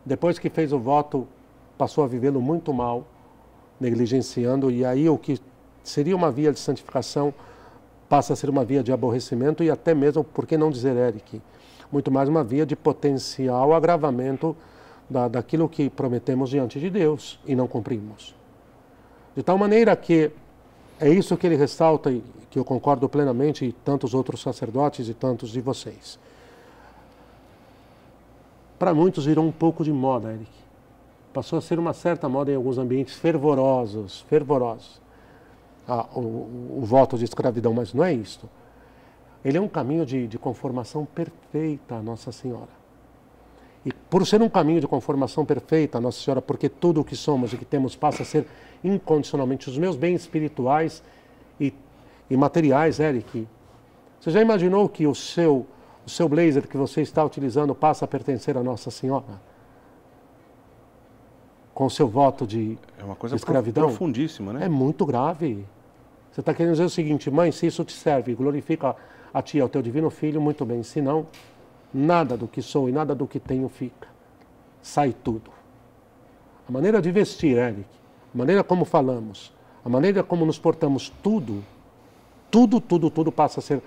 Depois que fez o voto, passou a vivê-lo muito mal, negligenciando, e aí o que seria uma via de santificação passa a ser uma via de aborrecimento e até mesmo, por que não dizer, Eric, muito mais uma via de potencial agravamento daquilo que prometemos diante de Deus e não cumprimos. De tal maneira que é isso que ele ressalta e que eu concordo plenamente, e tantos outros sacerdotes e tantos de vocês. Para muitos virou um pouco de moda, Eric. Passou a ser uma certa moda em alguns ambientes fervorosos. O voto de escravidão, mas não é isto. Ele é um caminho de conformação perfeita a Nossa Senhora. E por ser um caminho de conformação perfeita, Nossa Senhora, porque tudo o que somos e que temos passa a ser incondicionalmente os meus bens espirituais e materiais, Eric. Você já imaginou que o seu blazer que você está utilizando passa a pertencer a Nossa Senhora? Com o seu voto de escravidão? É uma coisa profundíssima, né? É muito grave. Você está querendo dizer o seguinte: mãe, se isso te serve, glorifica a ti, ao teu divino filho, muito bem. Se não, nada do que sou e nada do que tenho fica. Sai tudo. A maneira de vestir, Eric, a maneira como falamos, a maneira como nos portamos, tudo passa a ser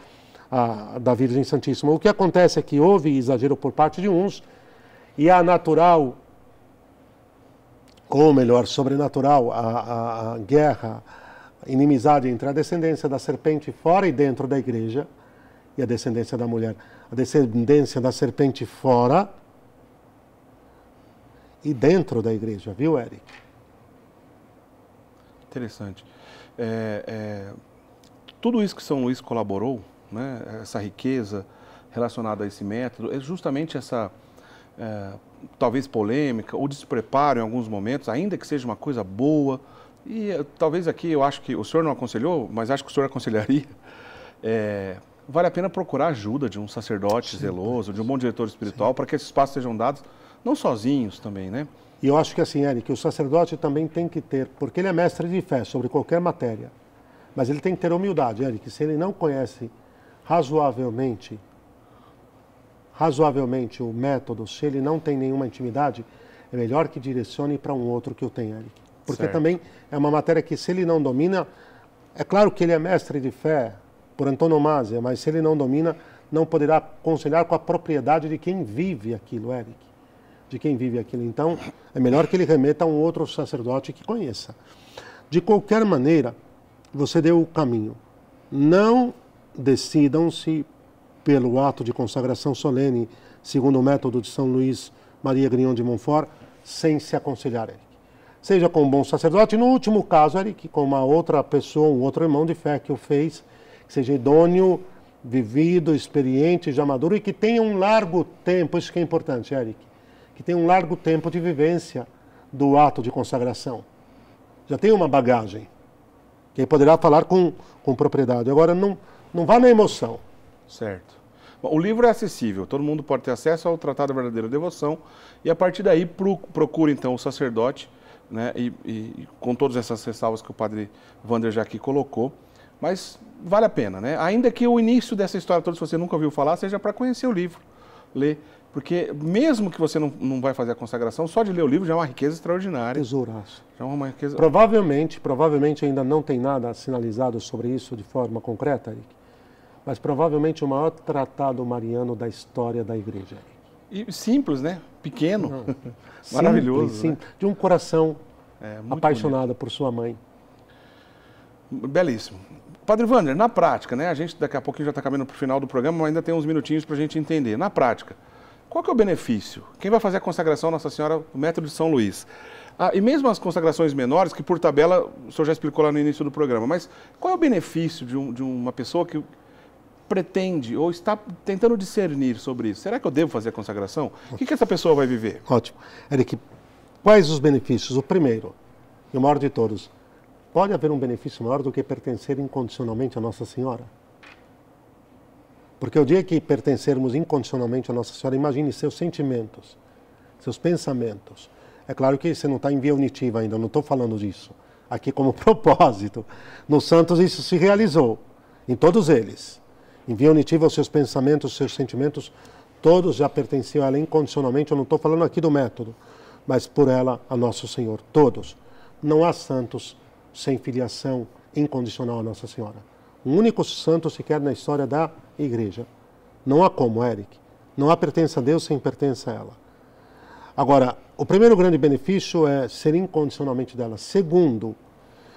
da Virgem Santíssima. O que acontece é que houve exagero por parte de uns e a natural, ou melhor, sobrenatural, a guerra, a inimizade entre a descendência da serpente fora e dentro da igreja e a descendência da mulher. A descendência da serpente fora e dentro da igreja, viu, Eric? Interessante. Tudo isso que São Luís colaborou, né, essa riqueza relacionada a esse método, é justamente essa, talvez polêmica, ou despreparo em alguns momentos, ainda que seja uma coisa boa, e talvez aqui eu acho que o senhor não aconselhou, mas acho que o senhor aconselharia, vale a pena procurar ajuda de um sacerdote zeloso, de um bom diretor espiritual, para que esses passos sejam dados, não sozinhos também, né? E eu acho que assim, Eric, o sacerdote também tem que ter, porque ele é mestre de fé sobre qualquer matéria, mas ele tem que ter humildade, Eric. Se ele não conhece razoavelmente o método, se ele não tem nenhuma intimidade, é melhor que direcione para um outro que o tem, Eric. Porque também é uma matéria que, se ele não domina, é claro que ele é mestre de fé, por antonomasia, mas se ele não domina, não poderá aconselhar com a propriedade de quem vive aquilo, Eric. De quem vive aquilo. Então, é melhor que ele remeta a um outro sacerdote que conheça. De qualquer maneira, você deu o caminho. Não decidam-se pelo ato de consagração solene, segundo o método de São Luís Maria Grignon de Montfort, sem se aconselhar, Eric. Seja com um bom sacerdote, no último caso, Eric, com uma outra pessoa, um outro irmão de fé que o fez, que seja idôneo, vivido, experiente, já maduro e que tenha um largo tempo, isso que é importante, Eric, que tenha um largo tempo de vivência do ato de consagração. Já tem uma bagagem, que aí poderá falar com propriedade. Agora, não vá na emoção. Certo. Bom, o livro é acessível, todo mundo pode ter acesso ao Tratado da Verdadeira Devoção e a partir daí procure então o sacerdote, né, e com todas essas ressalvas que o padre Wander já aqui colocou, mas vale a pena, né? Ainda que o início dessa história toda, se você nunca ouviu falar, seja para conhecer o livro, ler, porque mesmo que você não vai fazer a consagração, só de ler o livro já é uma riqueza extraordinária. Tesouraço. Já é uma riqueza... Provavelmente ainda não tem nada sinalizado sobre isso de forma concreta, Eric, mas provavelmente o maior tratado mariano da história da igreja. E simples, né? Pequeno, maravilhoso. Simples, né? De um coração apaixonado bonito por sua mãe. Belíssimo. Padre Wander, na prática, né? A gente daqui a pouquinho já está caminhando para o final do programa, mas ainda tem uns minutinhos para a gente entender. Na prática, qual que é o benefício? Quem vai fazer a consagração Nossa Senhora, o método de São Luís? E mesmo as consagrações menores, que por tabela o senhor já explicou lá no início do programa, mas qual é o benefício de uma pessoa que pretende ou está tentando discernir sobre isso? Será que eu devo fazer a consagração? O que essa pessoa vai viver? Ótimo. Eric, quais os benefícios? O primeiro, e o maior de todos, pode haver um benefício maior do que pertencer incondicionalmente a Nossa Senhora? Porque o dia que pertencermos incondicionalmente a Nossa Senhora, imagine seus sentimentos, seus pensamentos. É claro que você não está em via unitiva ainda, eu não estou falando disso. Aqui como propósito. Nos santos isso se realizou, em todos eles. Em via unitiva, os seus pensamentos, os seus sentimentos, todos já pertenciam a ela incondicionalmente. Eu não estou falando aqui do método, mas por ela a Nosso Senhor, todos. Não há santos sem filiação incondicional a Nossa Senhora. Um único santo sequer na história da Igreja. Não há como, Eric. Não há pertença a Deus sem pertença a ela. Agora, o primeiro grande benefício é ser incondicionalmente dela. Segundo,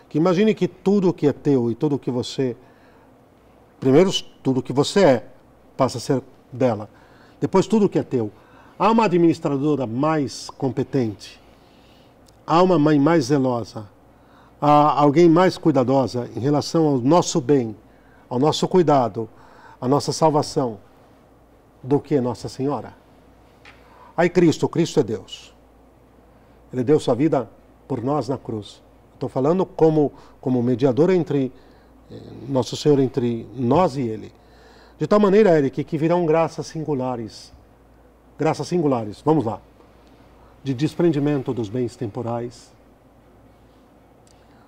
que imagine que tudo que é teu e tudo que você... Primeiro, tudo que você é passa a ser dela. Depois, tudo que é teu. Há uma administradora mais competente. Há uma mãe mais zelosa. Há alguém mais cuidadosa em relação ao nosso bem, ao nosso cuidado, à nossa salvação, do que Nossa Senhora. Aí Cristo é Deus. Ele deu sua vida por nós na cruz. Estou falando como mediador entre Nosso Senhor, entre nós e Ele. De tal maneira, Eric, que virão graças singulares. Graças singulares, vamos lá. De desprendimento dos bens temporais,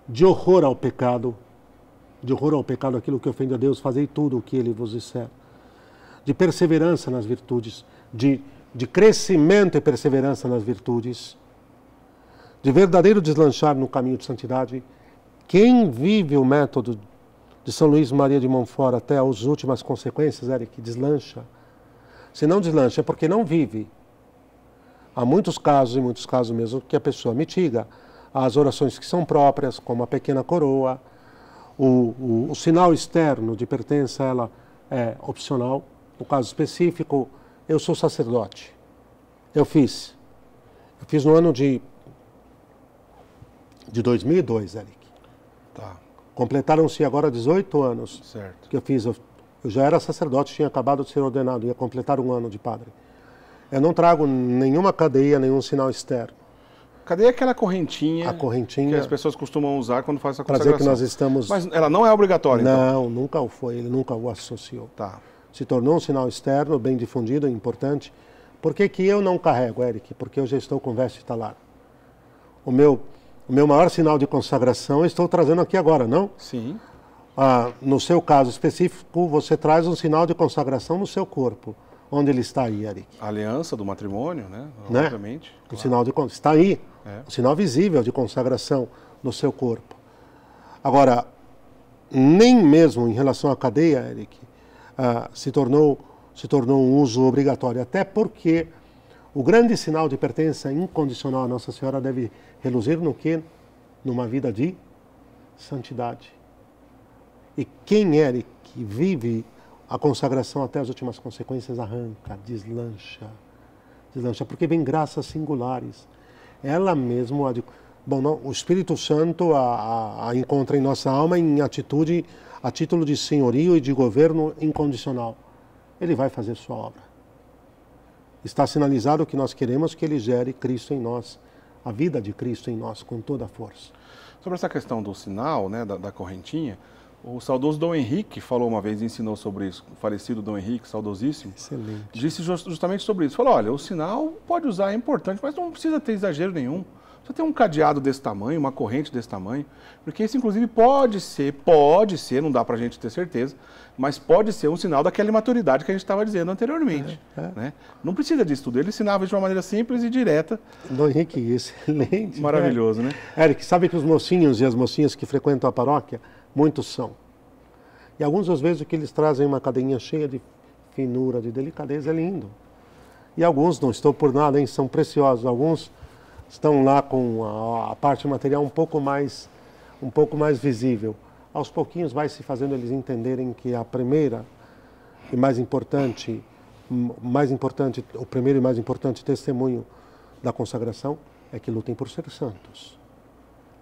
de horror ao pecado, aquilo que ofende a Deus, fazei tudo o que Ele vos disser. De perseverança nas virtudes, de crescimento e perseverança nas virtudes, de verdadeiro deslanchar no caminho de santidade. Quem vive o método de São Luís Maria de Montfort até as últimas consequências, Eric, deslancha. Se não deslancha é porque não vive. Há muitos casos mesmo, que a pessoa mitiga as orações que são próprias, como a pequena coroa, o sinal externo de pertença, ela é opcional. No caso específico, eu sou sacerdote. Eu fiz no ano de 2002, Eric. Tá. Completaram-se agora 18 anos Certo. que eu fiz. Eu já era sacerdote, tinha acabado de ser ordenado, ia completar um ano de padre. Eu não trago nenhuma cadeia, nenhum sinal externo. Cadê aquela correntinha, A correntinha que as pessoas costumam usar quando fazem essa para consagração? dizer que nós estamos... Mas ela não é obrigatória, então? Não, nunca o foi, ele nunca o associou. Tá. Se tornou um sinal externo, bem difundido, importante. Por que que eu não carrego, Eric? Porque eu já estou com veste talar. O meu maior sinal de consagração eu estou trazendo aqui agora, não? Sim. No seu caso específico, você traz um sinal de consagração no seu corpo. Onde ele está aí, Eric? A aliança do matrimônio, né? Né? Obviamente. O sinal de está aí. É. Um sinal visível de consagração no seu corpo. Agora, nem mesmo em relação à cadeia, Eric, se tornou um uso obrigatório. Até porque o grande sinal de pertença incondicional à Nossa Senhora deve reluzir no quê? Numa vida de santidade. E quem, Eric, vive a consagração até as últimas consequências, arranca, deslancha, porque vem graças singulares. Ela mesmo, o Espírito Santo a encontra em nossa alma em atitude, a título de senhorio e de governo incondicional. Ele vai fazer sua obra. Está sinalizado que nós queremos que ele gere Cristo em nós, a vida de Cristo em nós, com toda a força. Sobre essa questão do sinal, né, da correntinha, o saudoso Dom Henrique falou uma vez, ensinou sobre isso, o falecido Dom Henrique, saudosíssimo. Excelente. Disse justamente sobre isso. Falou, olha, o sinal pode usar, é importante, mas não precisa ter exagero nenhum. Você tem um cadeado desse tamanho, uma corrente desse tamanho, porque isso inclusive pode ser, não dá pra gente ter certeza, mas pode ser um sinal daquela imaturidade que a gente estava dizendo anteriormente. Né? Não precisa disso tudo. Ele ensinava de uma maneira simples e direta. Dom Henrique, excelente. Maravilhoso, né? Eric, sabe que os mocinhos e as mocinhas que frequentam a paróquia, muitos são. E alguns, às vezes, o que eles trazem uma cadeinha cheia de finura, de delicadeza, é lindo. E alguns, não estou por nada, hein, são preciosos. Alguns estão lá com a parte material um pouco mais visível. Aos pouquinhos vai se fazendo eles entenderem que a primeira e mais importante, o primeiro e mais importante testemunho da consagração é que lutem por ser santos.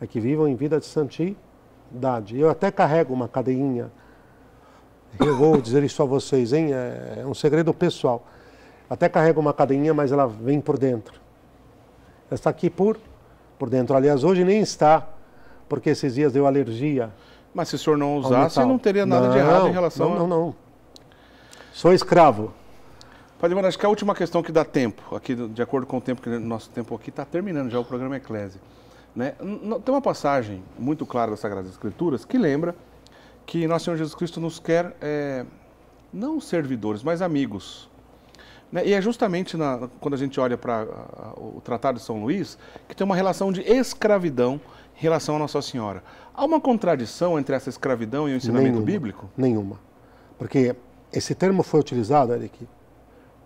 É que vivam em vida de santidade. Eu até carrego uma cadeinha, eu vou dizer isso a vocês, hein? É um segredo pessoal. Até carrego uma cadeinha, mas ela vem por dentro. Ela está aqui por dentro. Aliás, hoje nem está, porque esses dias deu alergia. Mas se o senhor não usasse, não teria nada de errado em relação Não. Sou escravo. Padre Ivan, acho que a última questão que dá tempo, aqui, de acordo com o tempo, que nosso tempo aqui está terminando já o programa Eclésia. Né? Tem uma passagem muito clara das Sagradas Escrituras que lembra que Nosso Senhor Jesus Cristo nos quer, não servidores, mas amigos. Né? E é justamente quando a gente olha para o Tratado de São Luís, que tem uma relação de escravidão em relação a Nossa Senhora. Há uma contradição entre essa escravidão e o ensinamento bíblico? Nenhuma. Porque esse termo foi utilizado, Eric,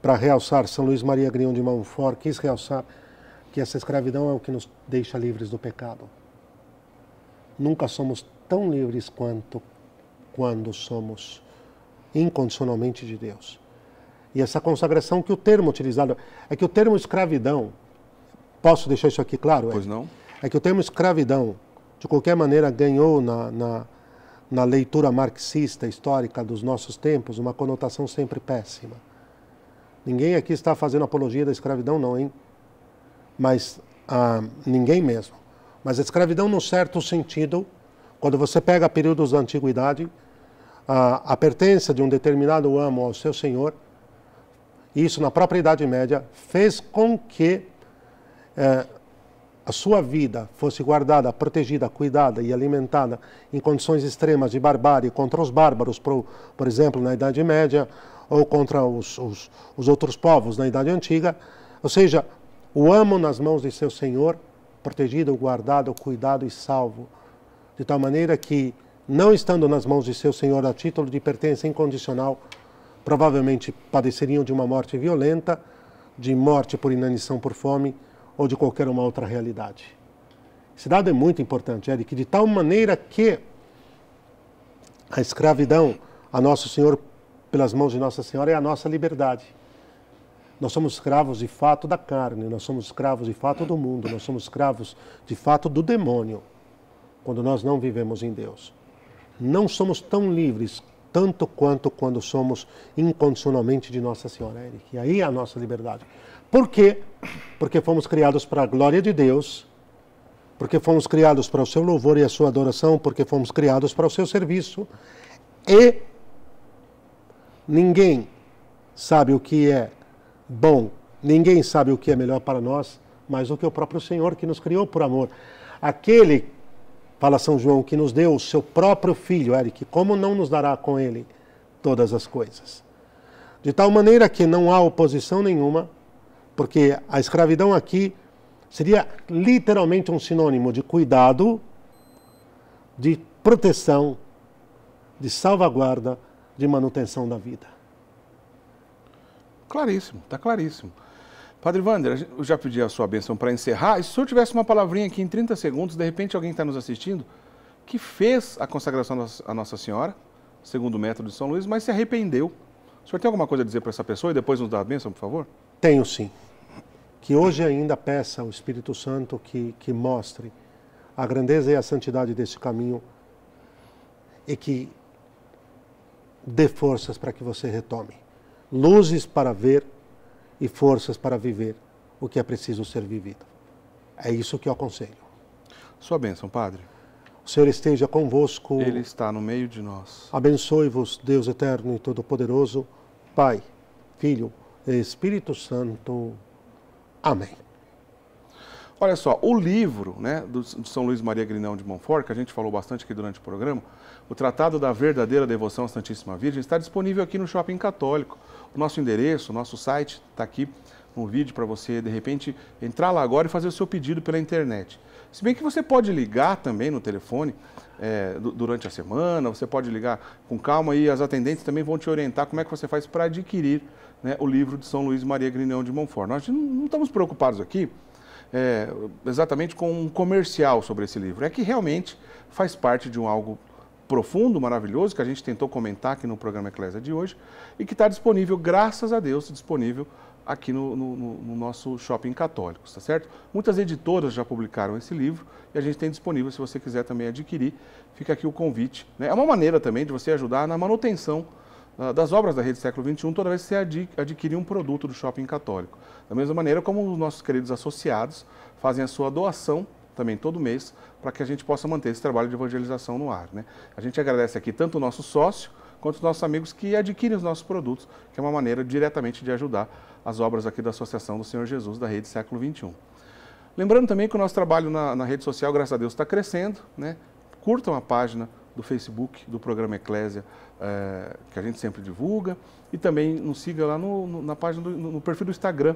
para realçar. São Luís Maria Grignion de Montfort quis realçar que essa escravidão é o que nos deixa livres do pecado. Nunca somos tão livres quanto quando somos incondicionalmente de Deus. E essa consagração que o termo utilizado... É que o termo escravidão... Posso deixar isso aqui claro? Pois não. É que o termo escravidão, de qualquer maneira, ganhou na leitura marxista histórica dos nossos tempos uma conotação sempre péssima. Ninguém aqui está fazendo apologia da escravidão, não, hein? Mas ninguém mesmo. Mas a escravidão, num certo sentido, quando você pega períodos da antiguidade, a pertença de um determinado amo ao seu senhor, isso na própria Idade Média, fez com que a sua vida fosse guardada, protegida, cuidada e alimentada em condições extremas de barbárie contra os bárbaros, por exemplo, na Idade Média, ou contra os outros povos na Idade Antiga. Ou seja, o amo nas mãos de seu senhor, protegido, guardado, cuidado e salvo, de tal maneira que, não estando nas mãos de seu senhor a título de pertença incondicional, provavelmente padeceriam de uma morte violenta, de morte por inanição por fome ou de qualquer uma outra realidade. Esse dado é muito importante, Eric, de tal maneira que a escravidão a Nosso Senhor, pelas mãos de Nossa Senhora, é a nossa liberdade. Nós somos escravos de fato da carne, nós somos escravos de fato do mundo, nós somos escravos de fato do demônio, quando nós não vivemos em Deus. Não somos tão livres tanto quanto quando somos incondicionalmente de Nossa Senhora, Eric. E aí é a nossa liberdade. Por quê? Porque fomos criados para a glória de Deus, porque fomos criados para o seu louvor e a sua adoração, porque fomos criados para o seu serviço. E ninguém sabe o que é bom, ninguém sabe o que é melhor para nós, mais do que o próprio Senhor que nos criou por amor. Aquele, fala São João, que nos deu o seu próprio Filho, Eric, como não nos dará com ele todas as coisas? De tal maneira que não há oposição nenhuma, porque a escravidão aqui seria literalmente um sinônimo de cuidado, de proteção, de salvaguarda, de manutenção da vida. Claríssimo, está claríssimo. Padre Wander, eu já pedi a sua bênção para encerrar. E se o senhor tivesse uma palavrinha aqui em 30 segundos, de repente alguém está nos assistindo, que fez a consagração a Nossa Senhora, segundo o método de São Luís, mas se arrependeu. O senhor tem alguma coisa a dizer para essa pessoa e depois nos dá a bênção, por favor? Tenho sim. Que hoje ainda peça ao Espírito Santo que mostre a grandeza e a santidade desse caminho e que dê forças para que você retome. Luzes para ver e forças para viver o que é preciso ser vivido. É isso que eu aconselho. Sua bênção, Padre. O Senhor esteja convosco. Ele está no meio de nós. Abençoe-vos, Deus eterno e todo-poderoso, Pai, Filho e Espírito Santo. Amém. Olha só, o livro, né, de São Luís Maria Grignion de Montfort, que a gente falou bastante aqui durante o programa, o Tratado da Verdadeira Devoção à Santíssima Virgem, está disponível aqui no Shopping Católico. O nosso endereço, o nosso site está aqui no vídeo para você, de repente, entrar lá agora e fazer o seu pedido pela internet. Se bem que você pode ligar também no telefone durante a semana, você pode ligar com calma e as atendentes também vão te orientar como é que você faz para adquirir, né, o livro de São Luís Maria Grignion de Montfort. Nós não estamos preocupados aqui exatamente com um comercial sobre esse livro. É que realmente faz parte de algo profundo, maravilhoso, que a gente tentou comentar aqui no programa Eclésia de hoje e que está disponível, graças a Deus, disponível aqui no nosso Shopping Católico, tá certo? Muitas editoras já publicaram esse livro e a gente tem disponível, se você quiser também adquirir, fica aqui o convite, né? É uma maneira também de você ajudar na manutenção das obras da Rede Século XXI toda vez que você adquirir um produto do Shopping Católico. Da mesma maneira como os nossos queridos associados fazem a sua doação também todo mês para que a gente possa manter esse trabalho de evangelização no ar, né? A gente agradece aqui tanto o nosso sócio quanto os nossos amigos que adquirem os nossos produtos, que é uma maneira diretamente de ajudar as obras aqui da Associação do Senhor Jesus da Rede Século XXI. Lembrando também que o nosso trabalho na rede social, graças a Deus, está crescendo, né? Curtam a página do Facebook do programa Eclésia, que a gente sempre divulga, e também nos siga lá na página, no perfil do Instagram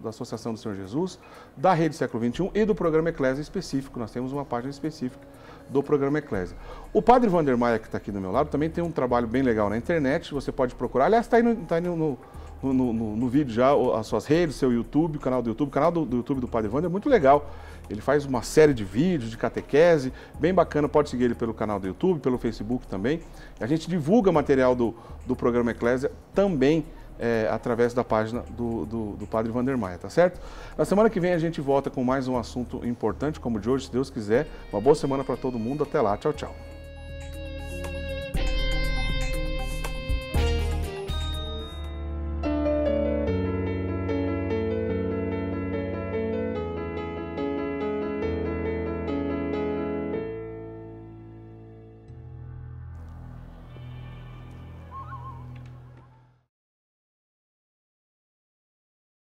da Associação do Senhor Jesus, da Rede Século XXI e do programa Eclésia específico. Nós temos uma página específica do programa Eclésia. O Padre Wander Maia, que está aqui do meu lado, também tem um trabalho bem legal na internet, você pode procurar. Aliás, está aí no vídeo já as suas redes, seu YouTube, o canal do YouTube do Padre Wander é muito legal. Ele faz uma série de vídeos, de catequese, bem bacana, pode seguir ele pelo canal do YouTube, pelo Facebook também. A gente divulga material do programa Eclésia também através da página do Padre Wander Maia, tá certo? Na semana que vem a gente volta com mais um assunto importante, como o de hoje, se Deus quiser. Uma boa semana para todo mundo, até lá, tchau, tchau.